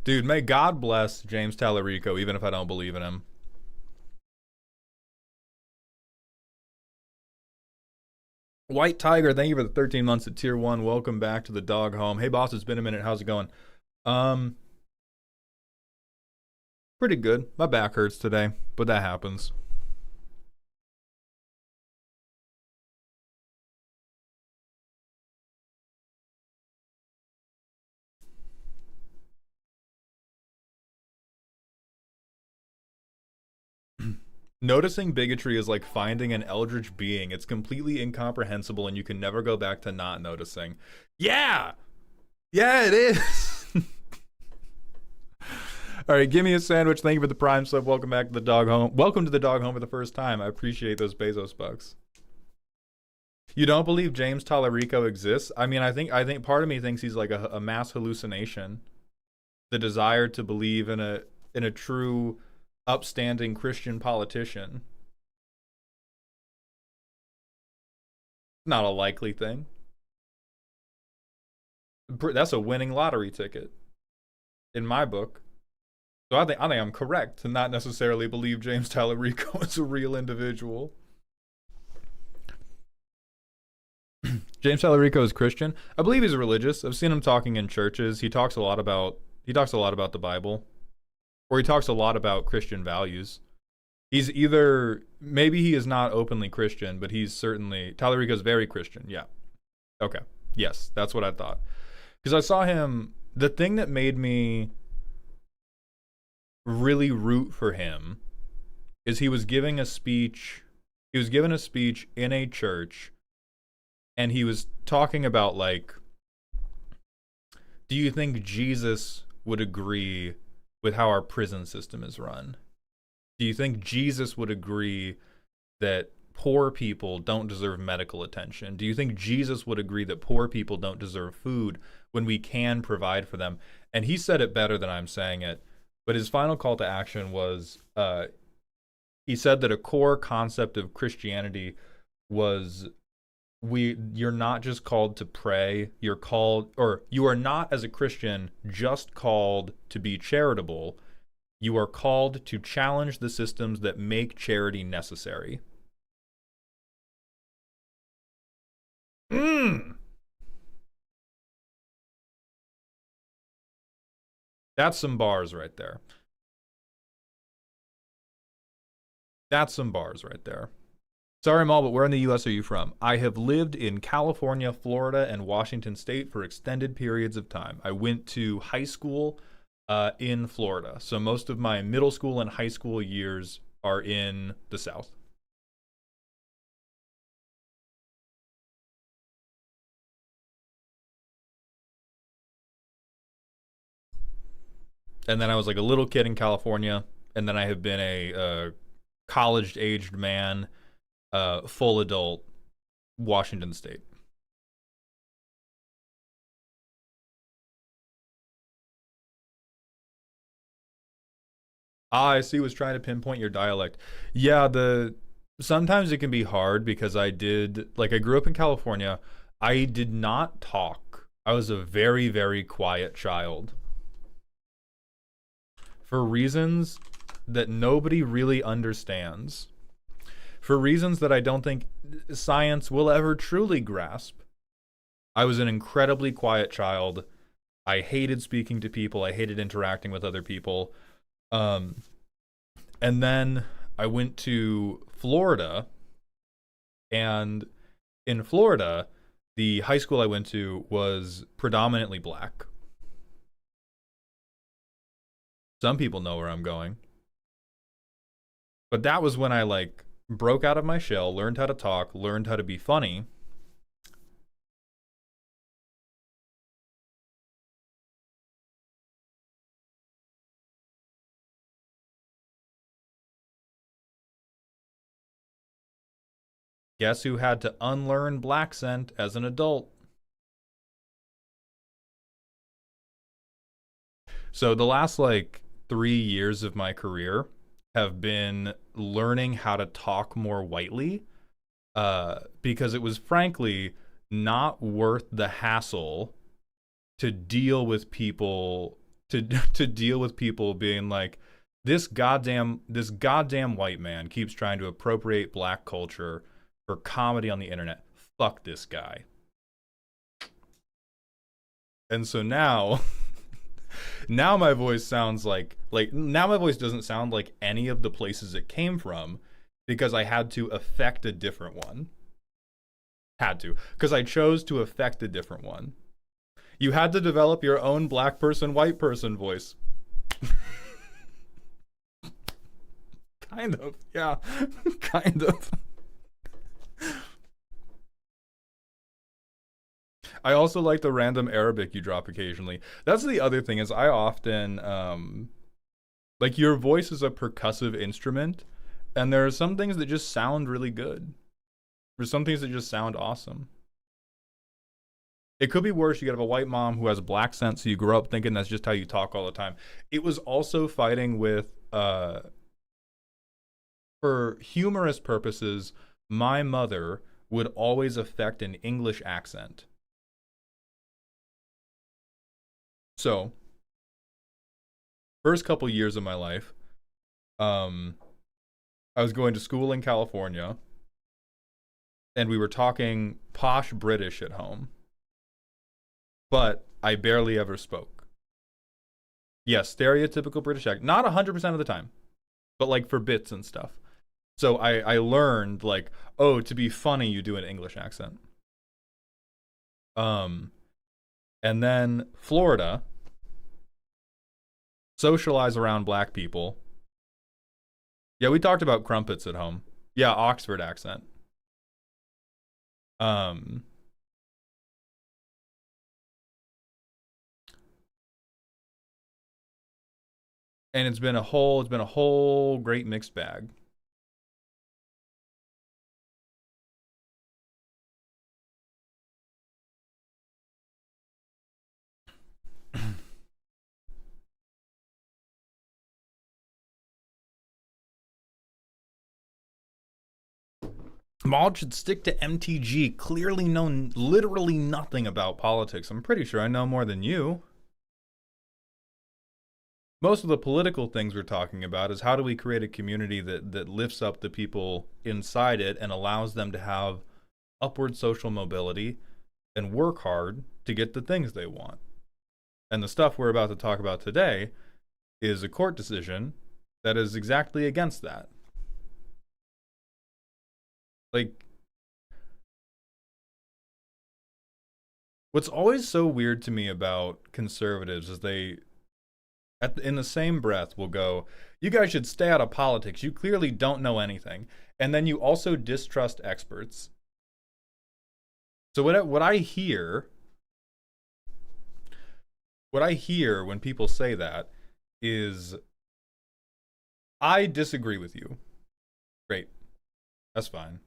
Dude, may God bless James Tallarico, even if I don't believe in him. White Tiger, thank you for the 13 months at tier 1. Welcome back to the dog home. Hey boss, it's been a minute. How's it going? Um Pretty good. My back hurts today, but that happens. Noticing bigotry is like finding an eldritch being. It's completely incomprehensible and you can never go back to not noticing. Yeah! Yeah, it is! Alright, give me a sandwich. Thank you for the prime sub. Welcome back to the dog home. Welcome to the dog home for the first time. I appreciate those Bezos bucks. You don't believe James Tallarico exists? I mean, I think part of me thinks he's like a mass hallucination. The desire to believe in a true upstanding Christian politician. Not a likely thing. That's a winning lottery ticket. in my book. So I think I'm correct to not necessarily believe James Tallarico is a real individual. James Tallarico is Christian. I believe he's religious. I've seen him talking in churches. He talks a lot about the Bible, or he talks a lot about Christian values. He's either maybe he is not openly Christian, but he's certainly Tallarico's very Christian. Yeah. Okay. Yes, that's what I thought. Because I saw him. The thing that made me really root for him is he was giving a speech. He was giving a speech in a church, and he was talking about, like, do you think Jesus would agree with how our prison system is run? Do you think Jesus would agree that poor people don't deserve medical attention? Do you think Jesus would agree that poor people don't deserve food when we can provide for them? And he said it better than I'm saying it, but his final call to action was, he said that a core concept of Christianity was you're not just called to pray, you are not, as a Christian, just called to be charitable. You are called to challenge the systems that make charity necessary. That's some bars right there. That's some bars right there. Sorry, Mal, but where in the U.S. are you from? I have lived in California, Florida, and Washington State for extended periods of time. I went to high school in Florida, so most of my middle school and high school years are in the South. And then I was like a little kid in California, and then I have been a college-aged man, full adult, Washington State. I see. Was trying to pinpoint your dialect. Yeah, the sometimes it can be hard because I grew up in California. I did not talk. I was a very, very quiet child for reasons that nobody really understands. For reasons that I don't think science will ever truly grasp. I was an incredibly quiet child. I hated speaking to people. I hated interacting with other people. Um, and then I went to Florida, and in Florida, the high school I went to was predominantly black. Some people know where I'm going. But that was when I broke out of my shell, learned how to talk, learned how to be funny. Guess who had to unlearn black scent as an adult? So the last 3 years of my career have been learning how to talk more whitely, because it was frankly not worth the hassle to deal with people to deal with people being like, this goddamn white man keeps trying to appropriate black culture for comedy on the internet. Fuck this guy. And so now now my voice sounds now my voice doesn't sound like any of the places it came from because I had to affect a different one. Had to, because I chose to affect a different one. You had to develop your own black person, white person voice. Kind of, yeah. Kind of. I also like the random Arabic you drop occasionally. That's the other thing is I often your voice is a percussive instrument, and there are some things that just sound really good. There's some things that just sound awesome. It could be worse. You could have a white mom who has black sense, so you grow up thinking that's just how you talk all the time. It was also fighting with, for humorous purposes, my mother would always affect an English accent. So first couple years of my life, I was going to school in California, and we were talking posh British at home, but I barely ever spoke. Yes, stereotypical British accent, not 100% of the time, but like for bits and stuff. So I learned like, oh, to be funny, you do an English accent. And then Florida, socialize around black people. Yeah, we talked about crumpets at home. Yeah, Oxford accent. And it's been a whole great mixed bag. Maud should stick to MTG. Clearly know literally nothing about politics. I'm pretty sure I know more than you. Most of the political things we're talking about is how do we create a community that lifts up the people inside it and allows them to have upward social mobility and work hard to get the things they want. And the stuff we're about to talk about today is a court decision that is exactly against that. Like, what's always so weird to me about conservatives is they, in the same breath, will go, you guys should stay out of politics. You clearly don't know anything. And then you also distrust experts. So what I hear when people say that is, I disagree with you. Great. That's fine.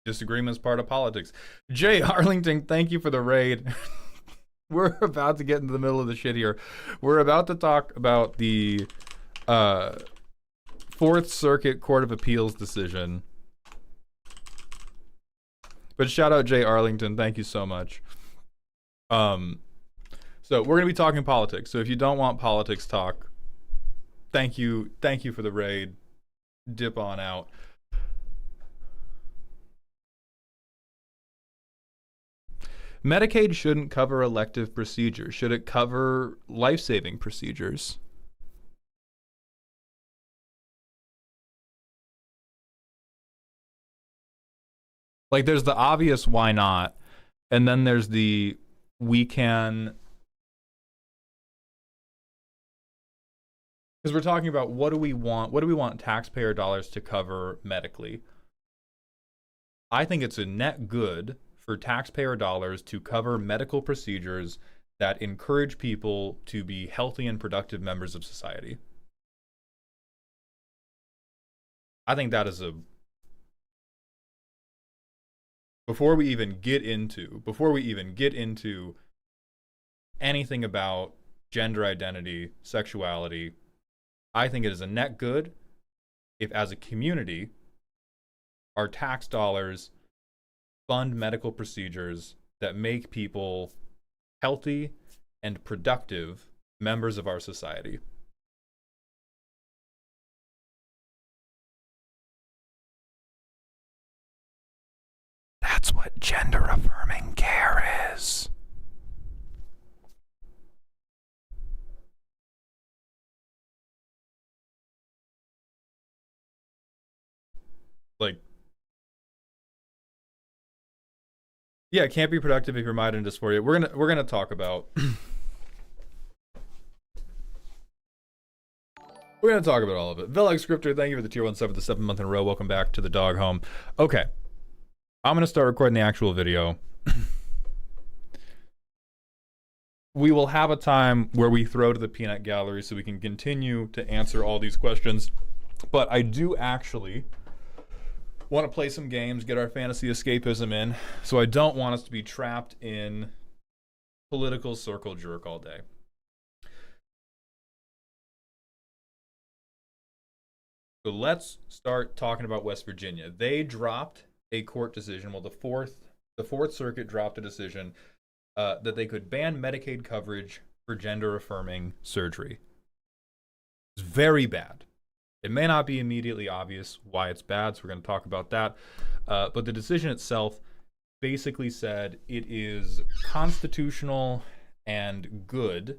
Disagreement is part of politics. Jay Arlington, thank you for the raid. We're about to get into the middle of the shit here. We're about to talk about the Fourth Circuit Court of Appeals decision. But shout out Jay Arlington, thank you so much. So we're gonna be talking politics. So if you don't want politics talk, thank you for the raid. Dip on out. Medicaid shouldn't cover elective procedures. Should it cover life-saving procedures? Like, there's the obvious why not, and then there's the we can, because we're talking about what do we want taxpayer dollars to cover medically. I think it's a net good for taxpayer dollars to cover medical procedures that encourage people to be healthy and productive members of society. I think that is before we even get into anything about gender identity, sexuality, I think it is a net good if, as a community, our tax dollars fund medical procedures that make people healthy and productive members of our society. That's what gender affirming care is. Like, yeah, it can't be productive if you're mild dysphoria. We're gonna talk about we're gonna talk about all of it. Velex Scripter, thank you for the tier 1 sub for the 7th month in a row. Welcome back to the dog home. Okay, I'm gonna start recording the actual video. We will have a time where we throw to the peanut gallery so we can continue to answer all these questions. But I do actually want to play some games, get our fantasy escapism in, so I don't want us to be trapped in political circle jerk all day. So let's start talking about West Virginia. They dropped a court decision. Well, the Fourth Circuit dropped a decision that they could ban Medicaid coverage for gender affirming surgery. It's very bad. It may not be immediately obvious why it's bad, so we're going to talk about that. But the decision itself basically said it is constitutional and good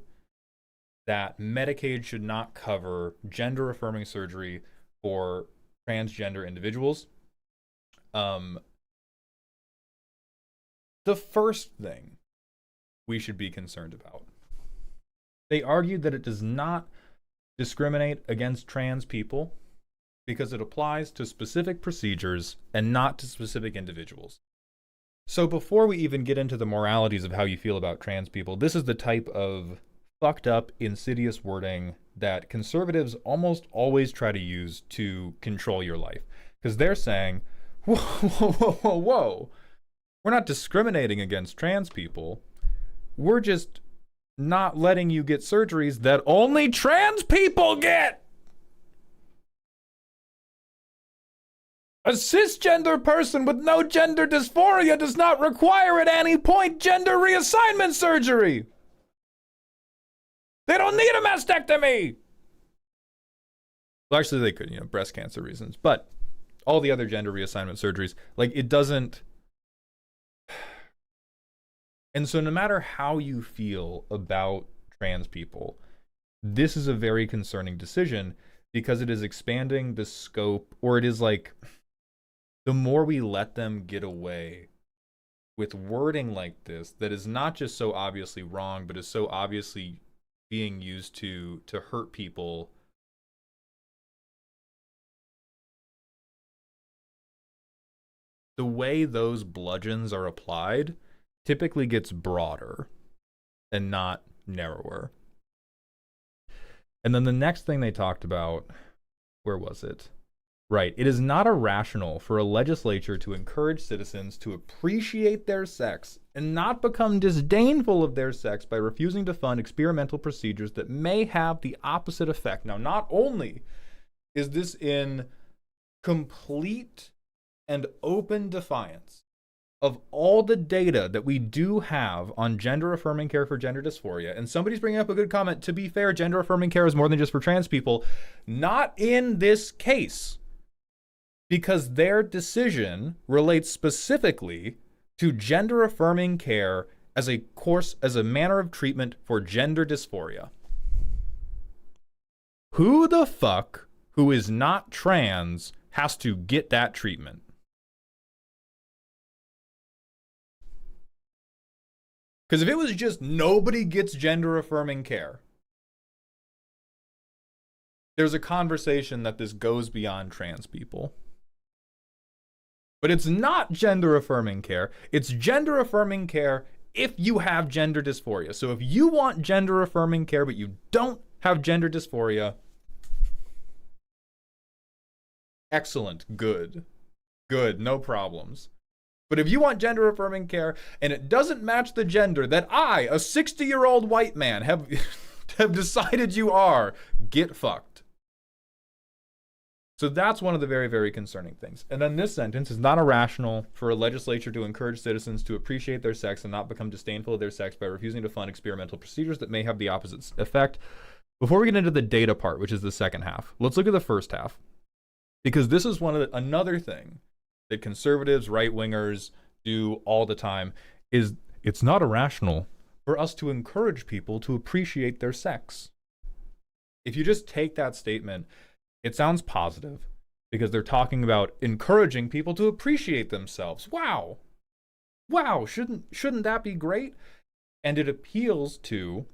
that Medicaid should not cover gender affirming surgery for transgender individuals. The first thing we should be concerned about, they argued that it does not discriminate against trans people because it applies to specific procedures and not to specific individuals. So before we even get into the moralities of how you feel about trans people, this is the type of fucked up, insidious wording that conservatives almost always try to use to control your life. Because they're saying, whoa, whoa, whoa, whoa, whoa. We're not discriminating against trans people. We're just not letting you get surgeries that only trans people get. A cisgender person with no gender dysphoria does not require at any point gender reassignment surgery. They don't need a mastectomy. Well, actually, they could, breast cancer reasons. But all the other gender reassignment surgeries, like, it doesn't. And so no matter how you feel about trans people, this is a very concerning decision because it is expanding the scope, or it is like, the more we let them get away with wording like this that is not just so obviously wrong, but is so obviously being used to hurt people, the way those bludgeons are applied typically gets broader and not narrower. And then the next thing they talked about, where was it? Right. It is not irrational for a legislature to encourage citizens to appreciate their sex and not become disdainful of their sex by refusing to fund experimental procedures that may have the opposite effect. Now, not only is this in complete and open defiance of all the data that we do have on gender affirming care for gender dysphoria, and somebody's bringing up a good comment, to be fair, gender affirming care is more than just for trans people. Not in this case, because their decision relates specifically to gender affirming care as a manner of treatment for gender dysphoria. Who the fuck who is not trans has to get that treatment? Because if it was just nobody gets gender affirming care, there's a conversation that this goes beyond trans people. But it's not gender affirming care. It's gender affirming care if you have gender dysphoria. So if you want gender affirming care but you don't have gender dysphoria, excellent, good, no problems. But if you want gender affirming care and it doesn't match the gender that I, a 60-year-old white man, have decided you are, get fucked. So that's one of the very, very concerning things. And then this sentence is not irrational for a legislature to encourage citizens to appreciate their sex and not become disdainful of their sex by refusing to fund experimental procedures that may have the opposite effect. Before we get into the data part, which is the second half, let's look at the first half. Because this is another thing that conservatives, right-wingers do all the time, is it's not irrational for us to encourage people to appreciate their sex. If you just take that statement, it sounds positive because they're talking about encouraging people to appreciate themselves. Wow, shouldn't that be great? And it appeals to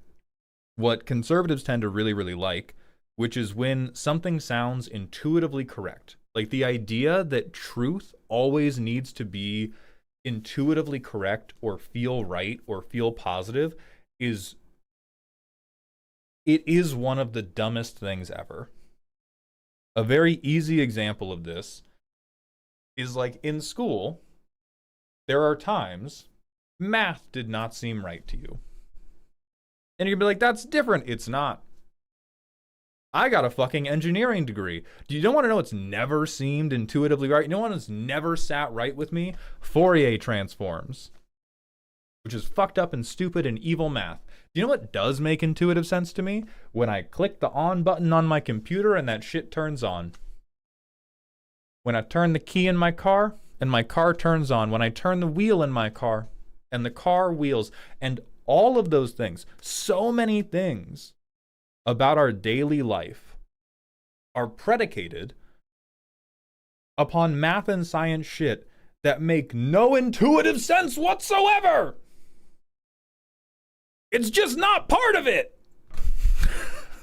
what conservatives tend to really, really like, which is when something sounds intuitively correct. Like the idea that truth always needs to be intuitively correct or feel right or feel positive is one of the dumbest things ever. A very easy example of this is like in school, there are times math did not seem right to you. And you'd be like, that's different. It's not. I got a fucking engineering degree. Do you don't want to know what's never seemed intuitively right? You know what has never sat right with me? Fourier transforms. which is fucked up and stupid and evil math. Do you know what does make intuitive sense to me? When I click the on button on my computer and that shit turns on. When I turn the key in my car and my car turns on. When I turn the wheel in my car and the car wheels. And all of those things, so many things about our daily life are predicated upon math and science shit that make no intuitive sense whatsoever. It's just not part of it.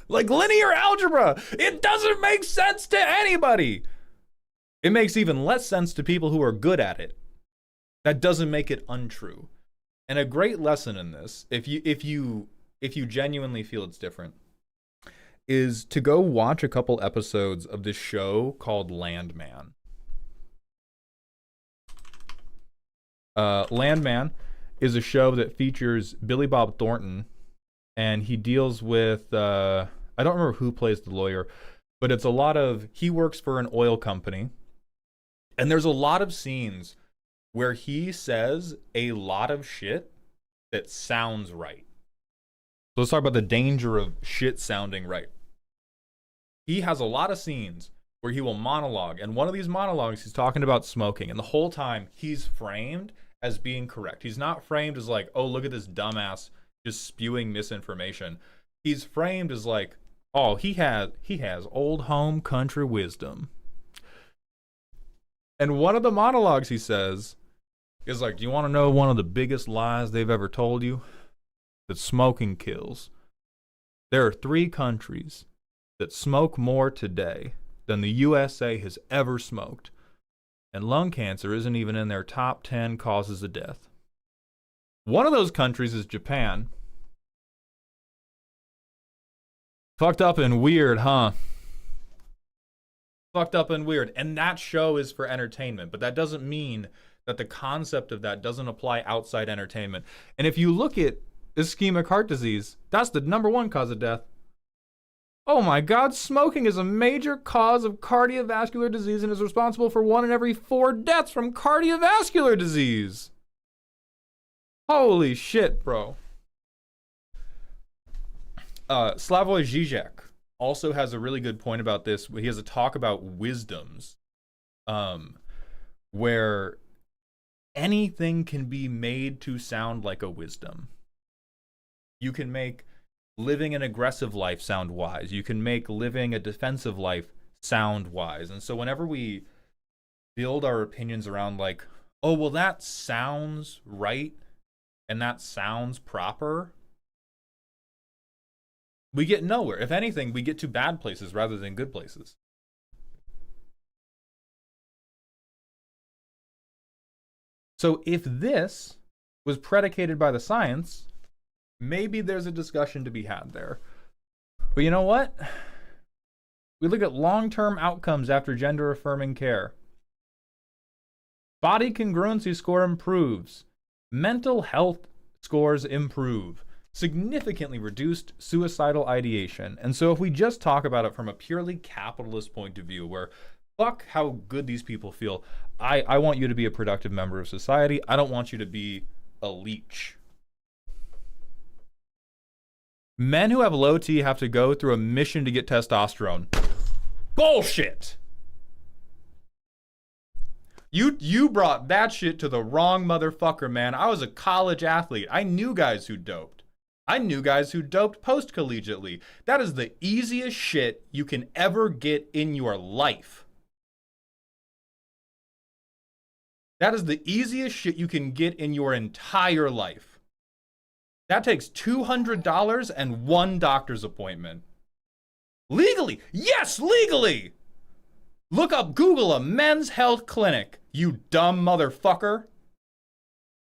Like linear algebra, it doesn't make sense to anybody. It makes even less sense to people who are good at it. That doesn't make it untrue. And a great lesson in this, if you genuinely feel it's different, is to go watch a couple episodes of this show called Landman. Landman is a show that features Billy Bob Thornton, and he deals with, I don't remember who plays the lawyer, but it's a lot of, he works for an oil company, and there's a lot of scenes where he says a lot of shit that sounds right. So let's talk about the danger of shit sounding right. He has a lot of scenes where he will monologue, and one of these monologues he's talking about smoking, and the whole time he's framed as being correct. He's not framed as like, oh, look at this dumbass just spewing misinformation. He's framed as like, oh, he has old home country wisdom. And one of the monologues he says is like, do you want to know one of the biggest lies they've ever told you? That smoking kills. There are 3 countries that smoke more today than the USA has ever smoked. And lung cancer isn't even in their top 10 causes of death. One of those countries is Japan. Fucked up and weird, huh? Fucked up and weird. And that show is for entertainment, but that doesn't mean that the concept of that doesn't apply outside entertainment. And if you look at ischemic heart disease, that's the #1 cause of death. Oh my God, smoking is a major cause of cardiovascular disease and is responsible for 1 in every 4 deaths from cardiovascular disease. Holy shit, bro. Slavoj Žižek also has a really good point about this. He has a talk about wisdoms, where anything can be made to sound like a wisdom. You can make living an aggressive life sound wise. You can make living a defensive life sound wise. And so whenever we build our opinions around like, oh, well, that sounds right and that sounds proper, we get nowhere. If anything, we get to bad places rather than good places. So if this was predicated by the science, maybe there's a discussion to be had there. But you know what? We look at long-term outcomes after gender-affirming care. Body congruency score improves. Mental health scores improve. Significantly reduced suicidal ideation. And so if we just talk about it from a purely capitalist point of view, where fuck how good these people feel, I want you to be a productive member of society. I don't want you to be a leech. Men who have low T have to go through a mission to get testosterone. Bullshit! You brought that shit to the wrong motherfucker, man. I was a college athlete. I knew guys who doped. I knew guys who doped post-collegiately. That is the easiest shit you can ever get in your life. That is the easiest shit you can get in your entire life. That takes $200 and 1 doctor's appointment. Legally. Yes, legally. Look up, Google a men's health clinic, you dumb motherfucker.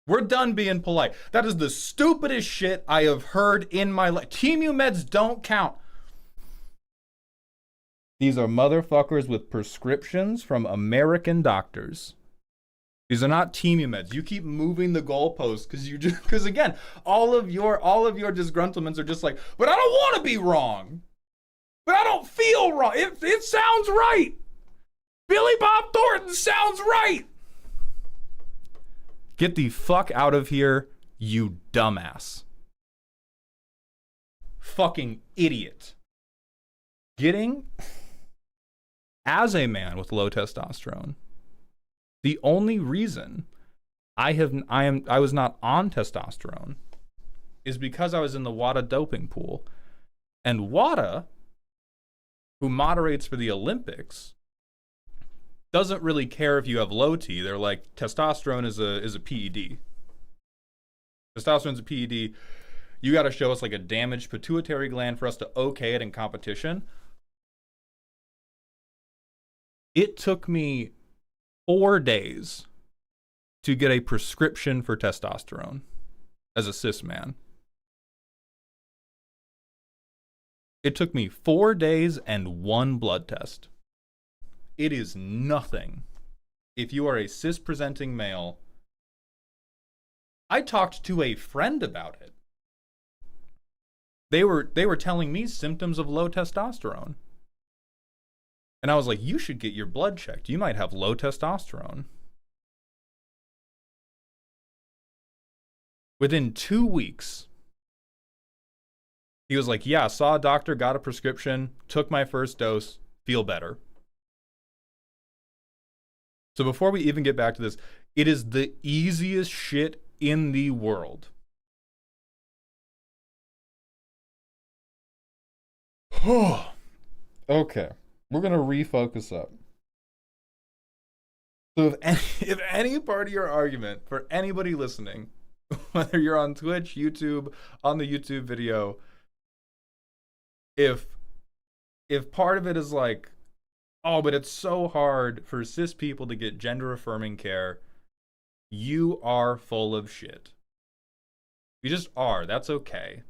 We're done being polite. That is the stupidest shit I have heard in my life. Temu meds don't count. These are motherfuckers with prescriptions from American doctors. These are not Temu meds. You keep moving the goalposts because again, all of your disgruntlements are just like, but I don't want to be wrong. But I don't feel wrong. It sounds right. Billy Bob Thornton sounds right. Get the fuck out of here. You dumbass. Fucking idiot. As a man with low testosterone, the only reason I was not on testosterone is because I was in the WADA doping pool. And WADA, who moderates for the Olympics, doesn't really care if you have low T. They're like, testosterone is a PED. Testosterone's a PED. You got to show us like a damaged pituitary gland for us to okay it in competition. It took me 4 days to get a prescription for testosterone as a cis man. It took me 4 days and 1 blood test. It is nothing. If you are a cis-presenting male, I talked to a friend about it. They were telling me symptoms of low testosterone. And I was like, you should get your blood checked. You might have low testosterone. Within 2 weeks, he was like, yeah, saw a doctor, got a prescription, took my first dose, feel better. So before we even get back to this, it is the easiest shit in the world. Okay, we're going to refocus up. So if any part of your argument for anybody listening, whether you're on Twitch, YouTube, on the YouTube video, if part of it is like, oh, but it's so hard for cis people to get gender affirming care, you are full of shit. You just are. That's okay.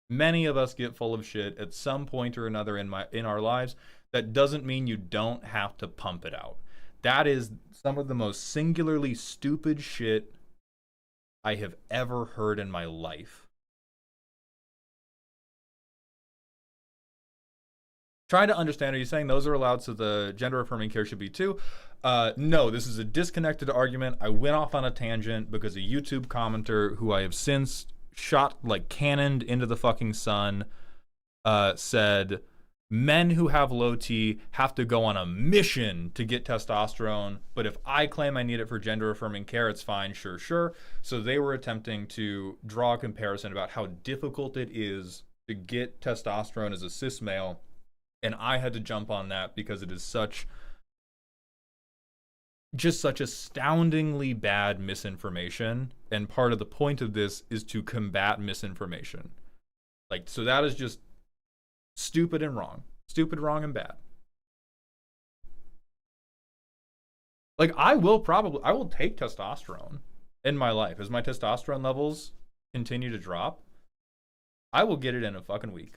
Many of us get full of shit at some point or another in our lives. That doesn't mean you don't have to pump it out. That is some of the most singularly stupid shit I have ever heard in my life. Trying to understand, are you saying those are allowed so the gender affirming care should be too? No, this is a disconnected argument. I went off on a tangent because a YouTube commenter who I have since shot, like cannoned into the fucking sun, said men who have low T have to go on a mission to get testosterone, but if I claim I need it for gender affirming care, it's fine, sure. So they were attempting to draw a comparison about how difficult it is to get testosterone as a cis male. And I had to jump on that because it is such astoundingly bad misinformation. And part of the point of this is to combat misinformation. Like, so that is just stupid and wrong. Stupid, wrong, and bad. Like, I will take testosterone in my life. As my testosterone levels continue to drop, I will get it in a fucking week.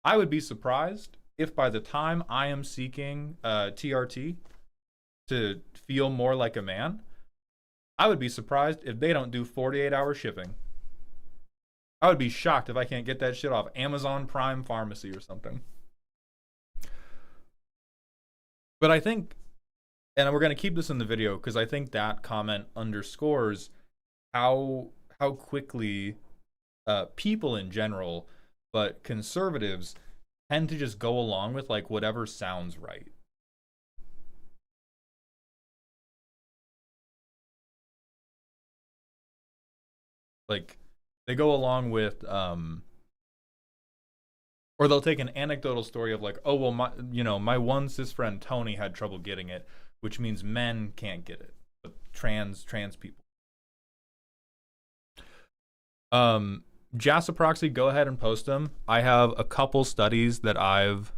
I would be surprised if by the time I am seeking TRT to feel more like a man, I would be surprised if they don't do 48-hour shipping. I would be shocked if I can't get that shit off Amazon Prime Pharmacy or something. But I think, and we're going to keep this in the video because I think that comment underscores how quickly people in general, but conservatives, tend to just go along with like whatever sounds right. Like they go along with or they'll take an anecdotal story of like, oh well, my one cis friend Tony had trouble getting it, which means men can't get it, but trans people. Jasoproxy, go ahead and post them. I have a couple studies that I've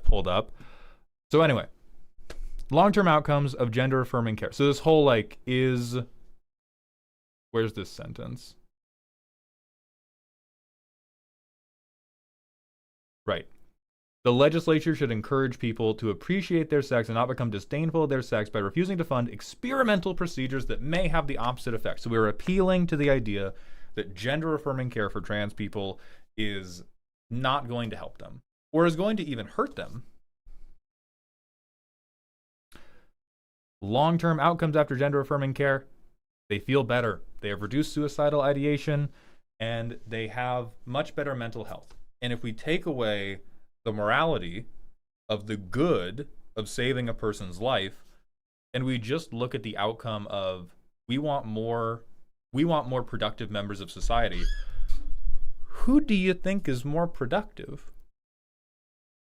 pulled up. So anyway, long-term outcomes of gender affirming care. So this whole like where's this sentence? Right. The legislature should encourage people to appreciate their sex and not become disdainful of their sex by refusing to fund experimental procedures that may have the opposite effect. So we're appealing to the idea that gender affirming care for trans people is not going to help them or is going to even hurt them. Long-term outcomes after gender affirming care, They feel better. They have reduced suicidal ideation, and they have much better mental health. And if we take away the morality of the good of saving a person's life, and we just look at the outcome of we want more productive members of society, who do you think is more productive?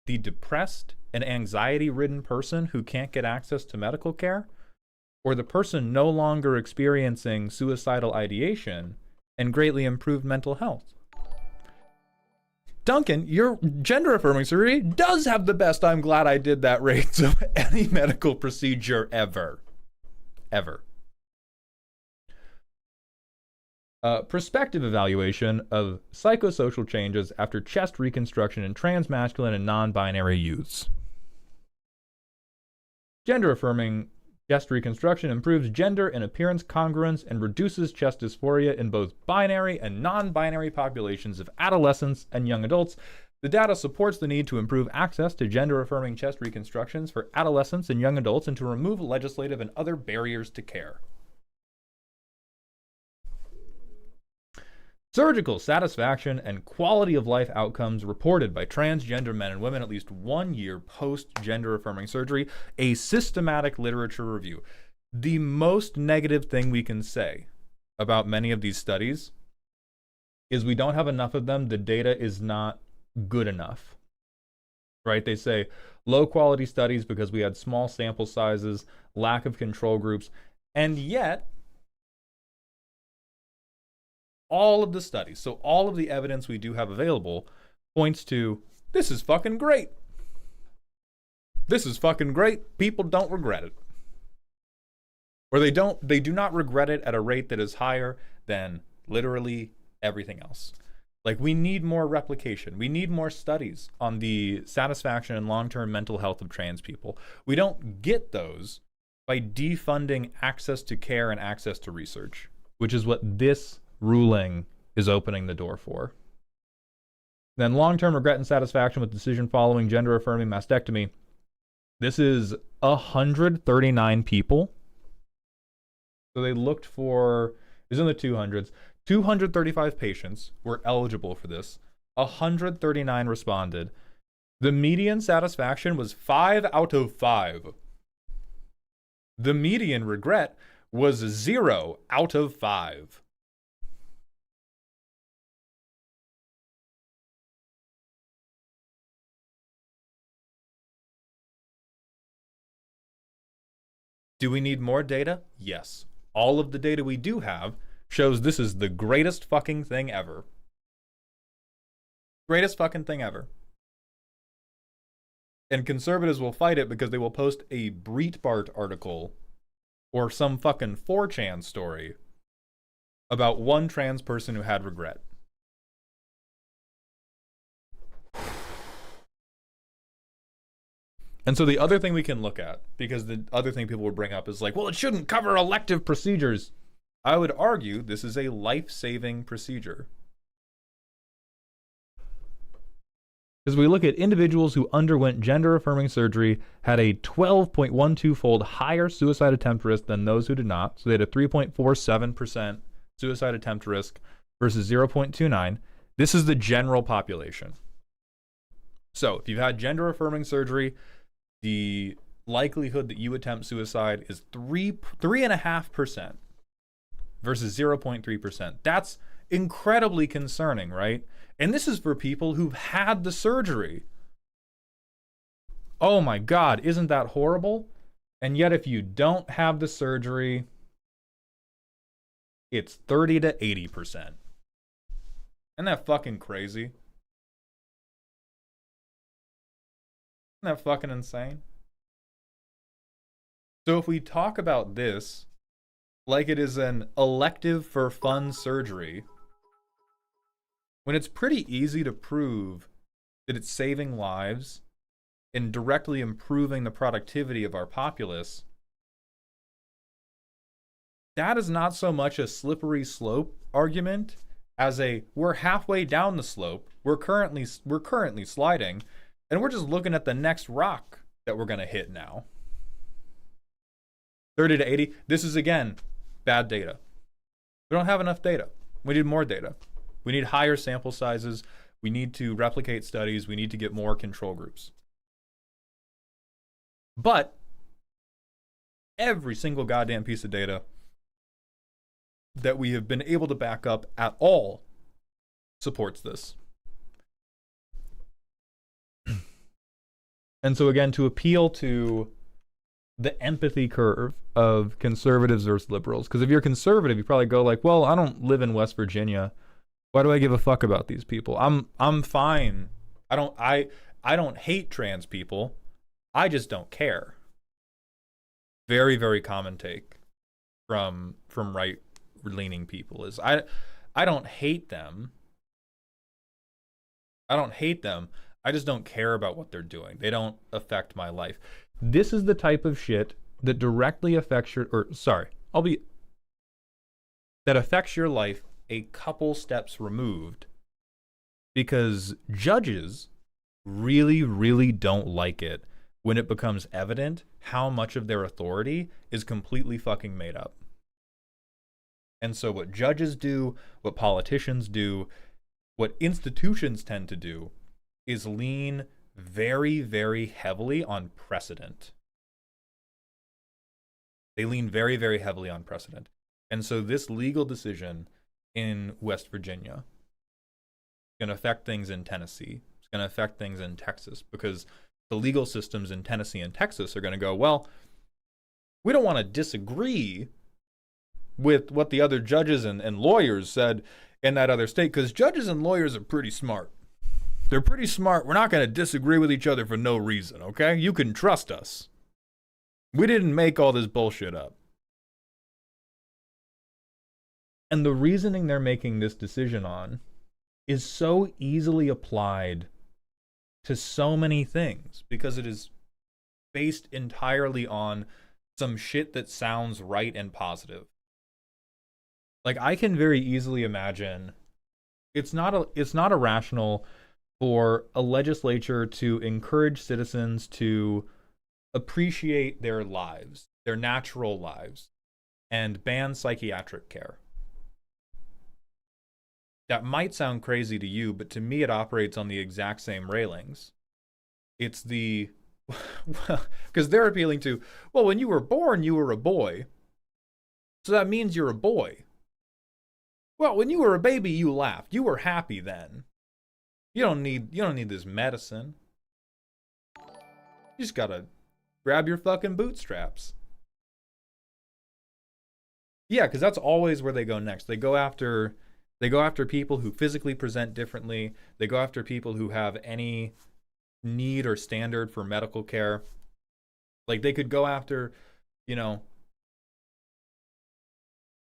The depressed and anxiety-ridden person who can't get access to medical care, or the person no longer experiencing suicidal ideation and greatly improved mental health? Duncan, your gender-affirming surgery does have the best "I'm glad I did that" rates of any medical procedure ever. Ever. Prospective evaluation of psychosocial changes after chest reconstruction in transmasculine and non-binary youths. Gender-affirming chest reconstruction improves gender and appearance congruence and reduces chest dysphoria in both binary and non-binary populations of adolescents and young adults. The data supports the need to improve access to gender-affirming chest reconstructions for adolescents and young adults and to remove legislative and other barriers to care. Surgical satisfaction and quality of life outcomes reported by transgender men and women at least 1 year post-gender affirming surgery, a systematic literature review. The most negative thing we can say about many of these studies is we don't have enough of them. The data is not good enough, right? They say low quality studies because we had small sample sizes, lack of control groups, and yet all of the studies, so all of the evidence we do have available points to this is fucking great. This is fucking great. People don't regret it. Or they do not regret it at a rate that is higher than literally everything else. Like, we need more replication. We need more studies on the satisfaction and long-term mental health of trans people. We don't get those by defunding access to care and access to research, which is what this ruling is opening the door for. Then long-term regret and satisfaction with decision following gender-affirming mastectomy. This is 139 people. So they looked for, it was in the 200s. 235 patients were eligible for this. 139 responded. The median satisfaction was 5 out of 5. The median regret was 0 out of 5. Do we need more data? Yes. All of the data we do have shows this is the greatest fucking thing ever. Greatest fucking thing ever. And conservatives will fight it because they will post a Breitbart article or some fucking 4chan story about one trans person who had regret. And so the other thing we can look at, because the other thing people would bring up is like, well, it shouldn't cover elective procedures. I would argue this is a life-saving procedure. As we look at individuals who underwent gender-affirming surgery had a 12.12-fold higher suicide attempt risk than those who did not. So they had a 3.47% suicide attempt risk versus 0.29. This is the general population. So if you've had gender-affirming surgery, the likelihood that you attempt suicide is 3.5% versus 0.3%. That's incredibly concerning, right? And this is for people who've had the surgery. Oh my God, isn't that horrible? And yet if you don't have the surgery, it's 30 to 80%. Isn't that fucking crazy? Isn't that fucking insane? So if we talk about this like it is an elective for fun surgery, when it's pretty easy to prove that it's saving lives and directly improving the productivity of our populace, that is not so much a slippery slope argument as a we're halfway down the slope, we're currently sliding, and we're just looking at the next rock that we're going to hit now. 30 to 80. This is, again, bad data. We don't have enough data. We need more data. We need higher sample sizes. We need to replicate studies. We need to get more control groups. But every single goddamn piece of data that we have been able to back up at all supports this. And so again, to appeal to the empathy curve of conservatives versus liberals, because if you're conservative, you probably go like, well, I don't live in West Virginia. Why do I give a fuck about these people? I'm fine. I don't hate trans people. I just don't care. Very, very common take from right leaning people is I don't hate them. I don't hate them. I just don't care about what they're doing. They don't affect my life. This is the type of shit that directly affects that affects your life a couple steps removed, because judges really, really don't like it when it becomes evident how much of their authority is completely fucking made up. And so what judges do, what politicians do, what institutions tend to do is lean very, very heavily on precedent. They lean very, very heavily on precedent. And so this legal decision in West Virginia is going to affect things in Tennessee. It's going to affect things in Texas, because the legal systems in Tennessee and Texas are going to go, well, we don't want to disagree with what the other judges and lawyers said in that other state, because judges and lawyers are pretty smart. They're pretty smart. We're not going to disagree with each other for no reason, okay? You can trust us. We didn't make all this bullshit up. And the reasoning they're making this decision on is so easily applied to so many things, because it is based entirely on some shit that sounds right and positive. Like, I can very easily imagine it's not irrational for a legislature to encourage citizens to appreciate their lives, their natural lives, and ban psychiatric care. That might sound crazy to you, but to me it operates on the exact same railings. It's the, because they're appealing to, well, when you were born, you were a boy. So that means you're a boy. Well, when you were a baby, you laughed. You were happy then. You don't need this medicine. You just gotta grab your fucking bootstraps. Yeah, because that's always where they go next. They go after people who physically present differently. They go after people who have any need or standard for medical care. Like, they could go after,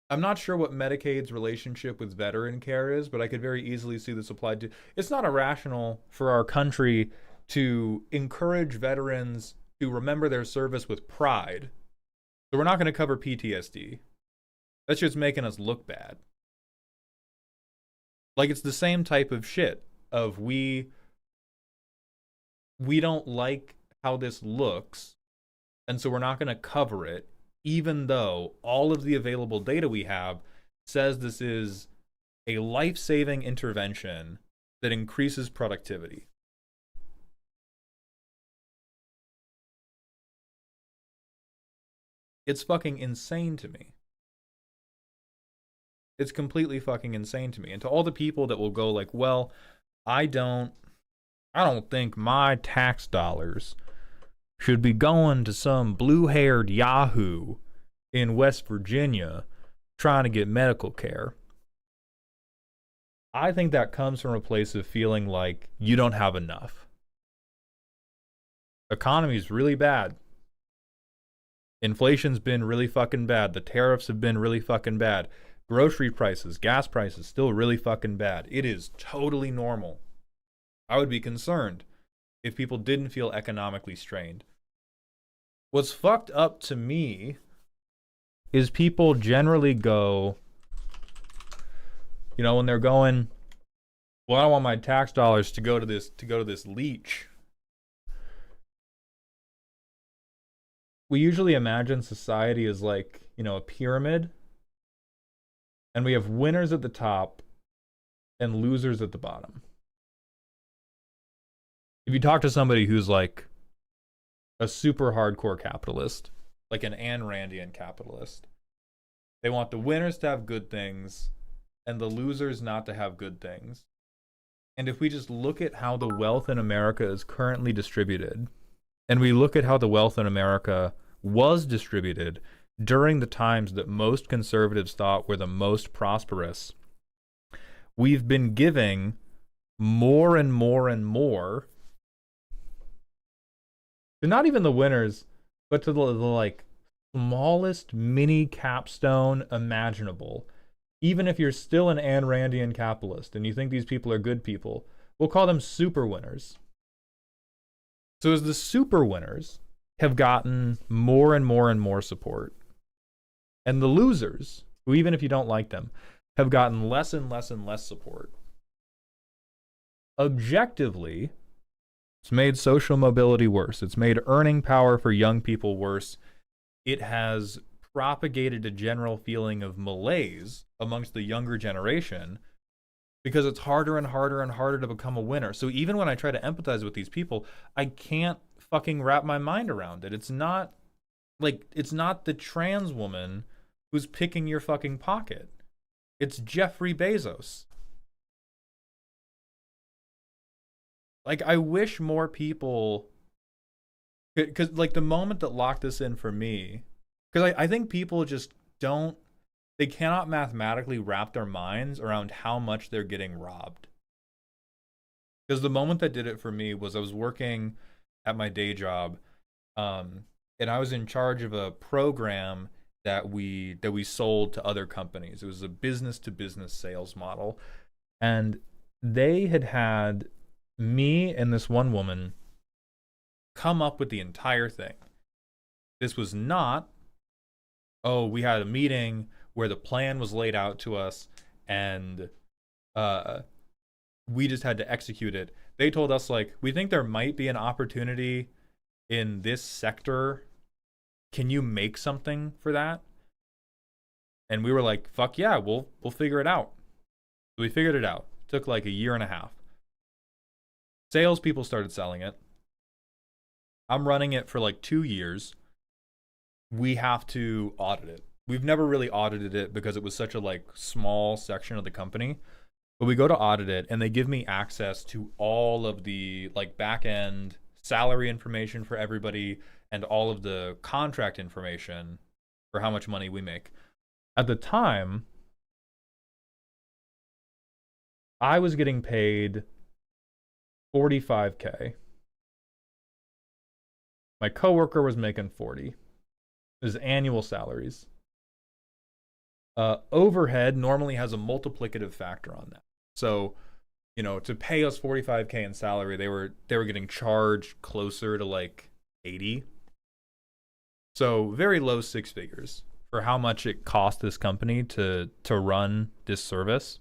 I'm not sure what Medicaid's relationship with veteran care is, but I could very easily see this applied to. It's not irrational for our country to encourage veterans to remember their service with pride. So we're not going to cover PTSD. That's just making us look bad. Like, it's the same type of shit of we don't like how this looks, and so we're not going to cover it, even though all of the available data we have says this is a life-saving intervention that increases productivity. It's fucking insane to me. It's completely fucking insane to me. And to all the people that will go like, well, I don't think my tax dollars should be going to some blue-haired yahoo in West Virginia trying to get medical care. I think that comes from a place of feeling like you don't have enough. Economy's really bad. Inflation's been really fucking bad. The tariffs have been really fucking bad. Grocery prices, gas prices, still really fucking bad. It is totally normal. I would be concerned if people didn't feel economically strained. What's fucked up to me is people generally go, when they're going, well, I don't want my tax dollars to go to this leech. We usually imagine society as like, a pyramid. and we have winners at the top and losers at the bottom. If you talk to somebody who's like a super hardcore capitalist, like an Ayn Randian capitalist, they want the winners to have good things and the losers not to have good things. And if we just look at how the wealth in America is currently distributed, and we look at how the wealth in America was distributed during the times that most conservatives thought were the most prosperous, we've been giving more and more and more to not even the winners, but to the like smallest mini capstone imaginable. Even if you're still an Ayn Randian capitalist and you think these people are good people, we'll call them super winners. So as the super winners have gotten more and more and more support, and the losers, who even if you don't like them, have gotten less and less and less support, objectively, it's made social mobility worse. It's made earning power for young people worse. It has propagated a general feeling of malaise amongst the younger generation because it's harder and harder and harder to become a winner. So even when I try to empathize with these people, I can't fucking wrap my mind around it. It's not the trans woman who's picking your fucking pocket. It's Jeffrey Bezos. Like, I wish more people, because like the moment that locked this in for me, because I think people just they cannot mathematically wrap their minds around how much they're getting robbed. Because the moment that did it for me was I was working at my day job, and I was in charge of a program that we sold to other companies. It was a business to business sales model, and they had me and this one woman come up with the entire thing. This was not, oh, we had a meeting where the plan was laid out to us and we just had to execute it. They told us, like, we think there might be an opportunity in this sector. Can you make something for that? And we were like, fuck yeah, we'll figure it out. So we figured it out. It took like a year and a half. Salespeople started selling it. I'm running it for like 2 years. We have to audit it. We've never really audited it because it was such a like small section of the company. But we go to audit it and they give me access to all of the like back end salary information for everybody and all of the contract information for how much money we make. At the time, I was getting paid $45K. My coworker was making 40. His annual salaries. Overhead normally has a multiplicative factor on that. So, you know, to pay us $45K in salary, they were getting charged closer to like 80. So very low six figures for how much it cost this company to run this service.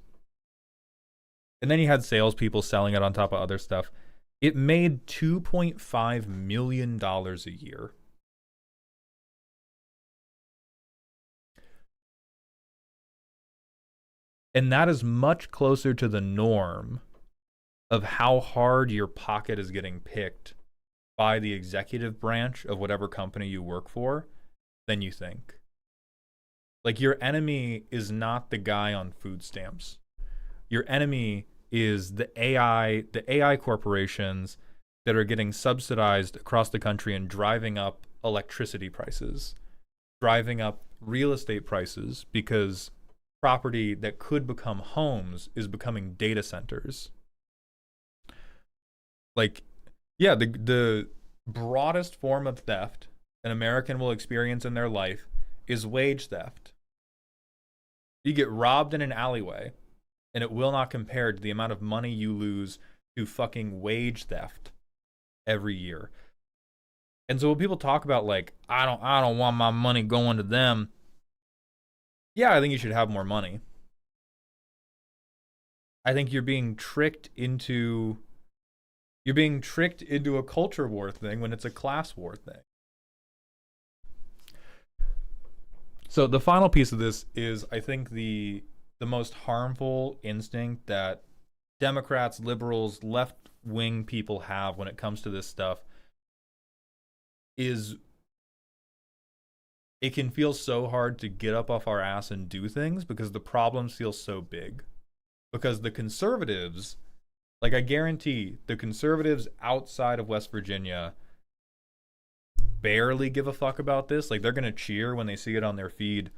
And then you had salespeople selling it on top of other stuff. It made $2.5 million a year. And that is much closer to the norm of how hard your pocket is getting picked by the executive branch of whatever company you work for than you think. Like, your enemy is not the guy on food stamps. Your enemy is the AI corporations that are getting subsidized across the country and driving up electricity prices, driving up real estate prices because property that could become homes is becoming data centers. Like, yeah, the broadest form of theft an American will experience in their life is wage theft. You get robbed in an alleyway, and it will not compare to the amount of money you lose to fucking wage theft every year. And so when people talk about like, I don't want my money going to them. Yeah, I think you should have more money. I think you're being tricked into a culture war thing when it's a class war thing. So the final piece of this is, I think the the most harmful instinct that Democrats, liberals, left-wing people have when it comes to this stuff is it can feel so hard to get up off our ass and do things because the problems feel so big. Because the conservatives, like I guarantee the conservatives outside of West Virginia barely give a fuck about this. Like they're going to cheer when they see it on their feed.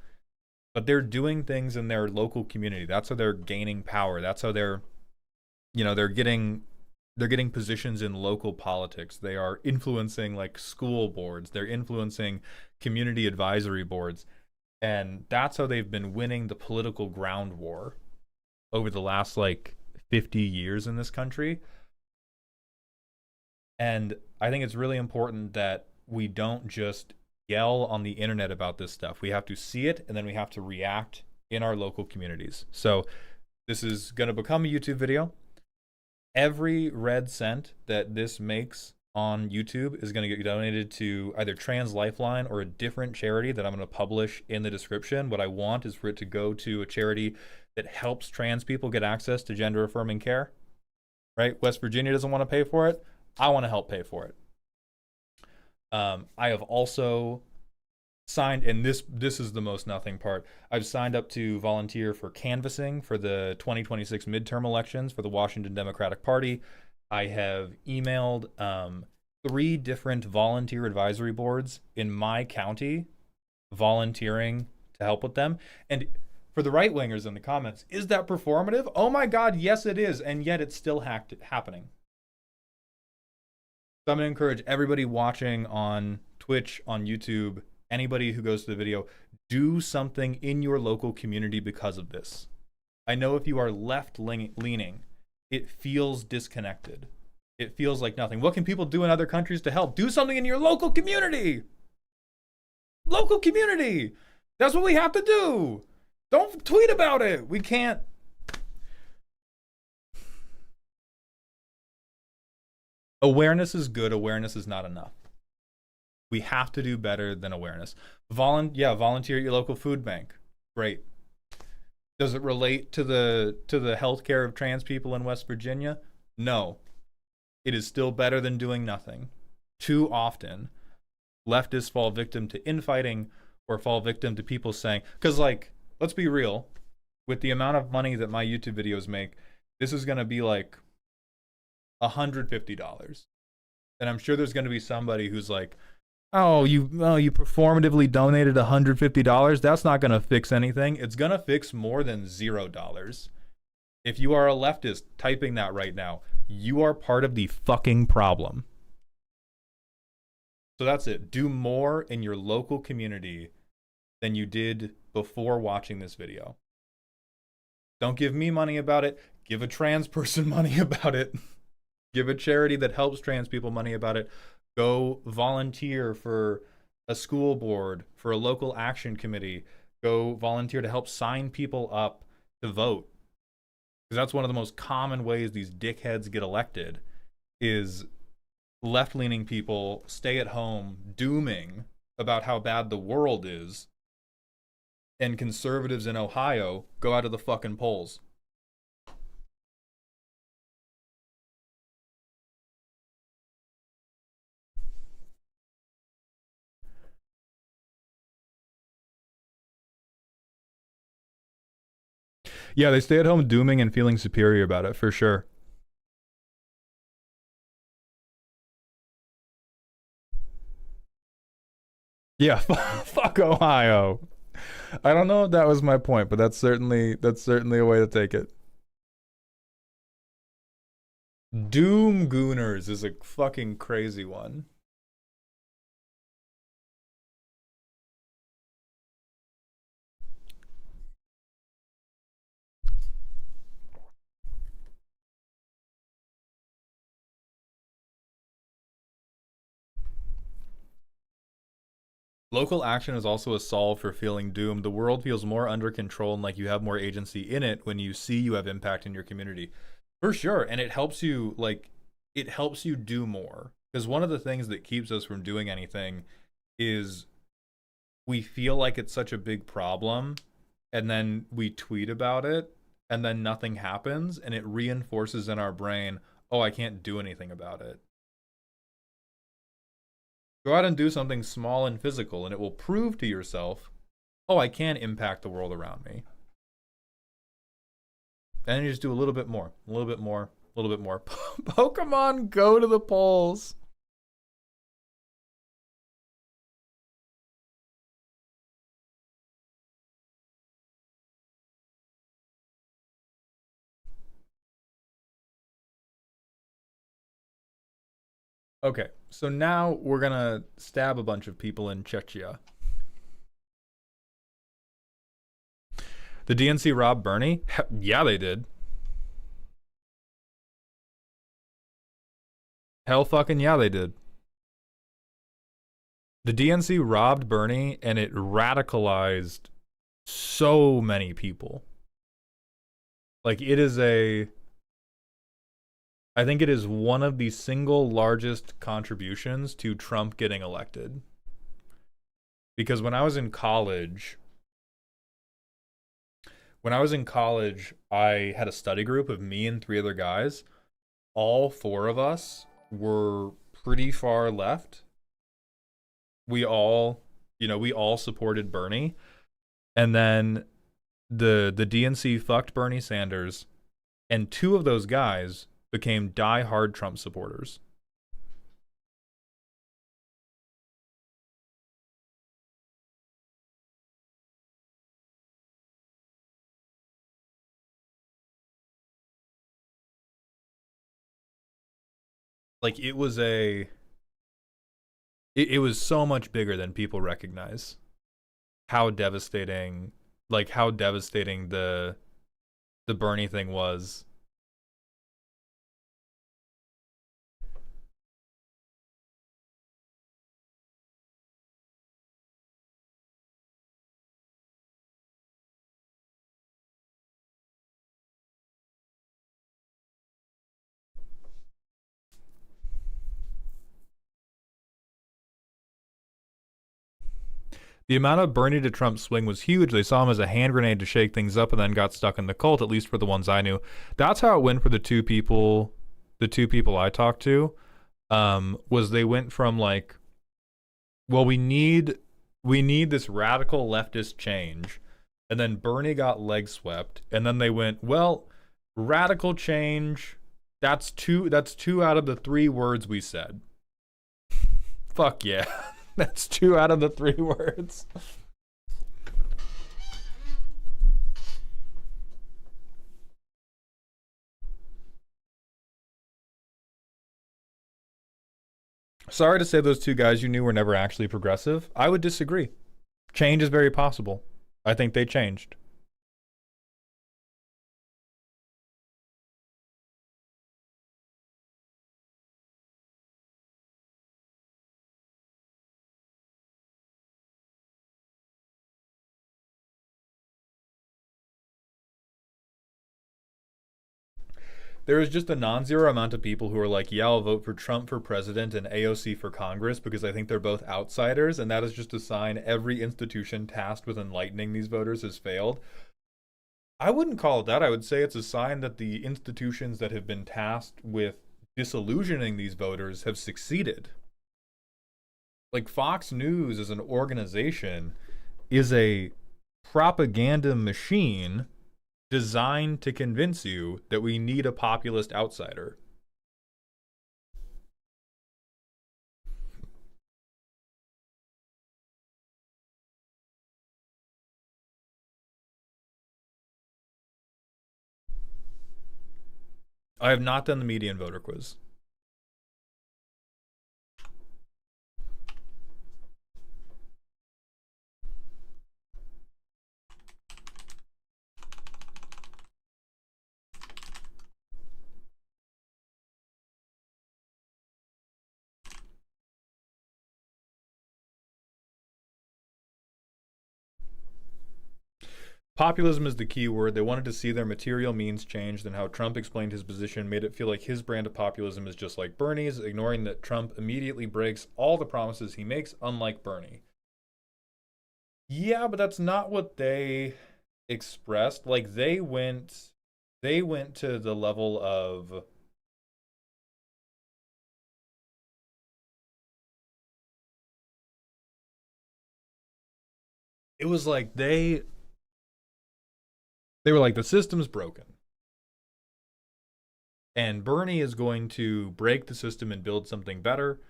But they're doing things in their local community. That's how they're gaining power. That's how they're, they're getting positions in local politics. They are influencing like school boards. They're influencing community advisory boards. And that's how they've been winning the political ground war over the last like 50 years in this country. And I think it's really important that we don't just yell on the internet about this stuff. We have to see it, and then we have to react in our local communities. So this is going to become a YouTube video. Every red cent that this makes on YouTube is going to get donated to either Trans Lifeline or a different charity that I'm going to publish in the description. What I want is for it to go to a charity that helps trans people get access to gender affirming care. Right? West Virginia doesn't want to pay for it. I want to help pay for it. I have also signed, and this is the most nothing part, I've signed up to volunteer for canvassing for the 2026 midterm elections for the Washington Democratic Party. I have emailed 3 different volunteer advisory boards in my county volunteering to help with them. And for the right-wingers in the comments, is that performative? Oh my God, yes it is, and yet it's still happening. So I'm going to encourage everybody watching on Twitch, on YouTube, anybody who goes to the video, do something in your local community because of this. I know if you are left-leaning, it feels disconnected. It feels like nothing. What can people do in other countries to help? Do something in your local community. Local community. That's what we have to do. Don't tweet about it. We can't. Awareness is good. Awareness is not enough. We have to do better than awareness. Volunteer at your local food bank. Great. Does it relate to the healthcare of trans people in West Virginia? No. It is still better than doing nothing. Too often, leftists fall victim to infighting or fall victim to people saying, because like, let's be real, with the amount of money that my YouTube videos make, this is going to be like $150. And I'm sure there's going to be somebody who's like, oh, you performatively donated $150. That's not going to fix anything. It's going to fix more than $0. If you are a leftist typing that right now, you are part of the fucking problem. So that's it. Do more in your local community than you did before watching this video. Don't give me money about it. Give a trans person money about it. Give a charity that helps trans people money about it. Go volunteer for a school board, for a local action committee. Go volunteer to help sign people up to vote. Because that's one of the most common ways these dickheads get elected, is left-leaning people stay at home dooming about how bad the world is, and conservatives in Ohio go out of the fucking polls. Yeah, they stay at home dooming and feeling superior about it, for sure. Yeah, fuck Ohio. I don't know if that was my point, but that's certainly a way to take it. Doom Gooners is a fucking crazy one. Local action is also a solve for feeling doomed. The world feels more under control and like you have more agency in it when you see you have impact in your community. For sure. And it helps you, like, it helps you do more. Because one of the things that keeps us from doing anything is we feel like it's such a big problem and then we tweet about it, and then nothing happens, and it reinforces in our brain, oh, I can't do anything about it. Go out and do something small and physical, and it will prove to yourself, oh, I can impact the world around me. And then you just do a little bit more, a little bit more, a little bit more. Pokemon Go to the polls. Okay, so now we're gonna stab a bunch of people in Czechia. The DNC robbed Bernie? Yeah, they did. Hell fucking yeah, they did. The DNC robbed Bernie and it radicalized so many people. Like, it is I think it is one of the single largest contributions to Trump getting elected. Because when I was in college, I had a study group of me and 3 other guys. All 4 of us were pretty far left. We all supported Bernie. And then the DNC fucked Bernie Sanders, and 2 of those guys became die-hard Trump supporters. Like, it was so much bigger than people recognize. How devastating the Bernie thing was. The amount of Bernie to Trump swing was huge. They saw him as a hand grenade to shake things up and then got stuck in the cult, at least for the ones I knew. That's how it went for the two people I talked to. Was they went from like, well, we need this radical leftist change, and then Bernie got leg swept, and then they went, well, radical change, that's two out of the 3 words we said. Fuck yeah. That's 2 out of the 3 words. Sorry to say those 2 guys you knew were never actually progressive. I would disagree. Change is very possible. I think they changed. There is just a non-zero amount of people who are like, yeah, I'll vote for Trump for president and AOC for Congress because I think they're both outsiders, and that is just a sign every institution tasked with enlightening these voters has failed. I wouldn't call it that. I would say it's a sign that the institutions that have been tasked with disillusioning these voters have succeeded. Like, Fox News as an organization is a propaganda machine designed to convince you that we need a populist outsider. I have not done the median voter quiz. Populism is the key word. They wanted to see their material means changed, and how Trump explained his position made it feel like his brand of populism is just like Bernie's, ignoring that Trump immediately breaks all the promises he makes, unlike Bernie. Yeah, but that's not what they expressed, like they went to the level of, it was like they were like, the system's broken and Bernie is going to break the system and build something better.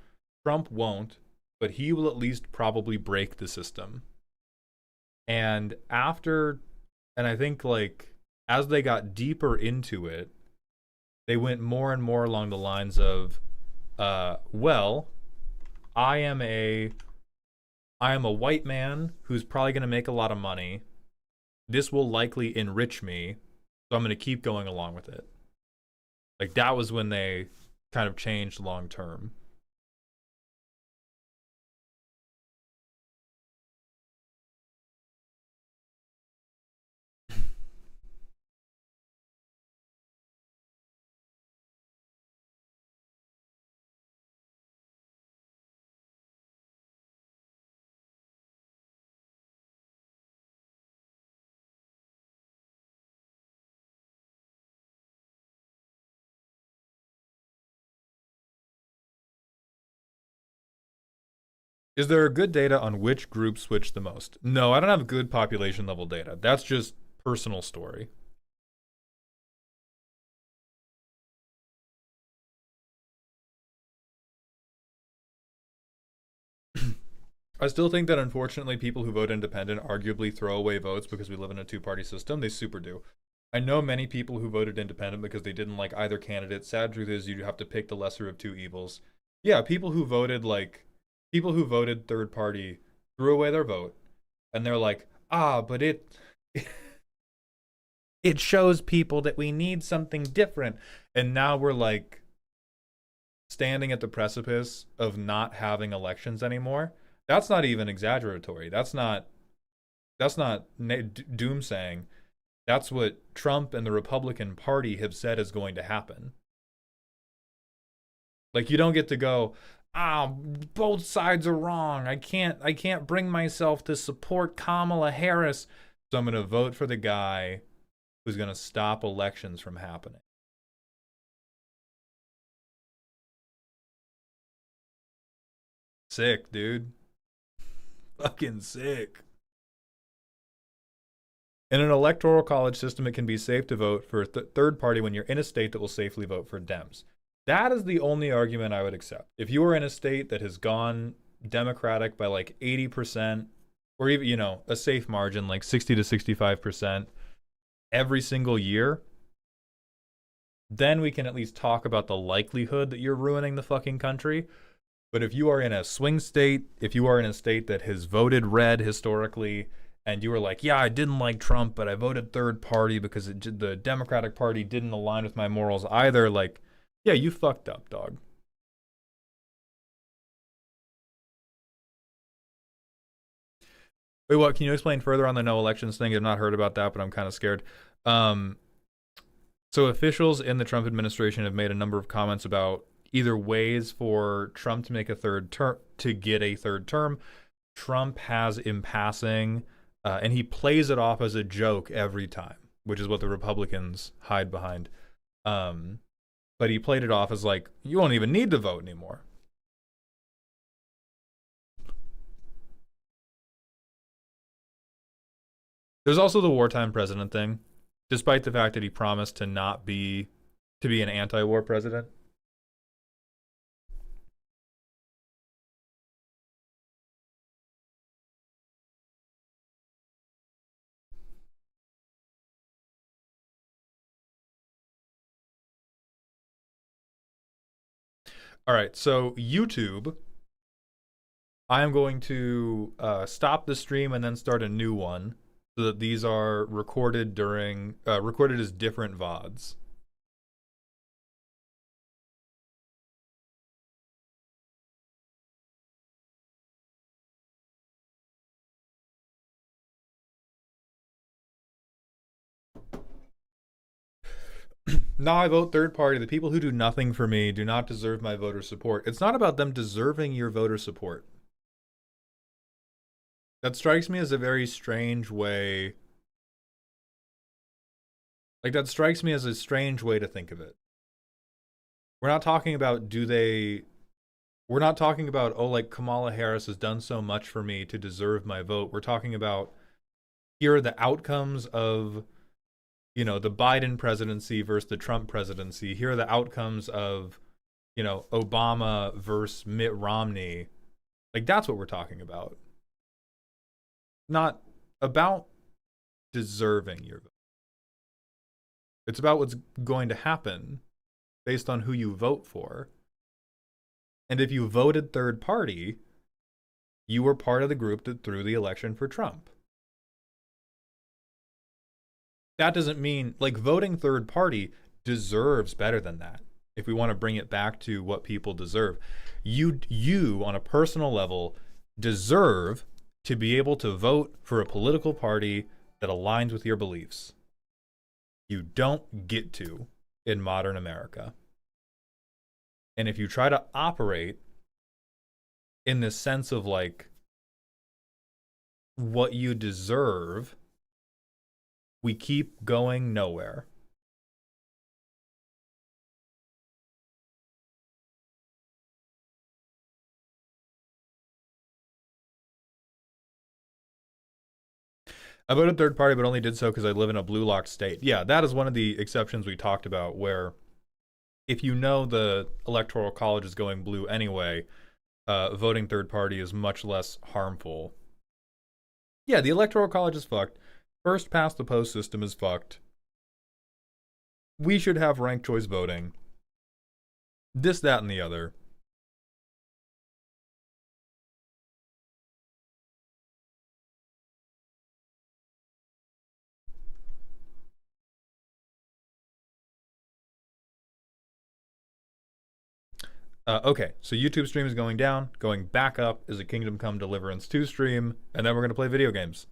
Trump won't, but he will at least probably break the system. And after, and I think like as they got deeper into it, they went more and more along the lines of, well, I am a I am a white man who's probably going to make a lot of money. This will likely enrich me, so I'm going to keep going along with it. Like that was when they kind of changed long term. Is there good data on which group switch the most? No, I don't have good population level data. That's just personal story. I still think that unfortunately people who vote independent arguably throw away votes because we live in a two-party system. They super do. I know many people who voted independent because they didn't like either candidate. Sad truth is you have to pick the lesser of two evils. Yeah, people who voted third party threw away their vote and they're like, but it shows people that we need something different. And now we're like standing at the precipice of not having elections anymore. That's not even exaggeratory. That's not doomsaying. That's what Trump and the Republican Party have said is going to happen. Like you don't get to go, both sides are wrong. I can't bring myself to support Kamala Harris, so I'm going to vote for the guy who's going to stop elections from happening. Sick, dude. Fucking sick. In an electoral college system, it can be safe to vote for a third party when you're in a state that will safely vote for Dems. That is the only argument I would accept. If you are in a state that has gone Democratic by like 80%, or even, a safe margin, like 60 to 65% every single year, then we can at least talk about the likelihood that you're ruining the fucking country. But if you are in a swing state, if you are in a state that has voted red historically, and you were like, yeah, I didn't like Trump, but I voted third party because the Democratic Party didn't align with my morals either, like, yeah, you fucked up, dog. Wait, what? Can you explain further on the no elections thing? I've not heard about that, but I'm kind of scared. Um, so officials in the Trump administration have made a number of comments about either ways for Trump to make a third term, to get a third term. Trump has in passing, and he plays it off as a joke every time, which is what the Republicans hide behind. But he played it off as like, you won't even need to vote anymore. There's also the wartime president thing, despite the fact that he promised to not be to be an anti-war president. All right, so YouTube, I am going to stop the stream and then start a new one so that these are recorded as different VODs. Now I vote third party. The people who do nothing for me do not deserve my voter support. It's not about them deserving your voter support. That strikes me as a very strange way Like, that strikes me as a strange way to think of it. We're not talking about we're not talking about, oh, like Kamala Harris has done so much for me to deserve my vote. We're talking about, here are the outcomes of, the Biden presidency versus the Trump presidency. Here are the outcomes of, Obama versus Mitt Romney. Like, that's what we're talking about. Not about deserving your vote. It's about what's going to happen based on who you vote for. And if you voted third party, you were part of the group that threw the election for Trump. That doesn't mean, like, voting third party deserves better than that. If we want to bring it back to what people deserve, you on a personal level deserve to be able to vote for a political party that aligns with your beliefs. You don't get to in modern America. And if you try to operate in this sense of, like, what you deserve, we keep going nowhere. I voted third party, but only did so because I live in a blue lock state. Yeah, that is one of the exceptions we talked about, where if you know the electoral college is going blue anyway, voting third party is much less harmful. Yeah, the electoral college is fucked. First past the post system is fucked. We should have ranked choice voting. This, that, and the other. Okay, so YouTube stream is going down. Going back up is a Kingdom Come Deliverance 2 stream, and then we're going to play video games.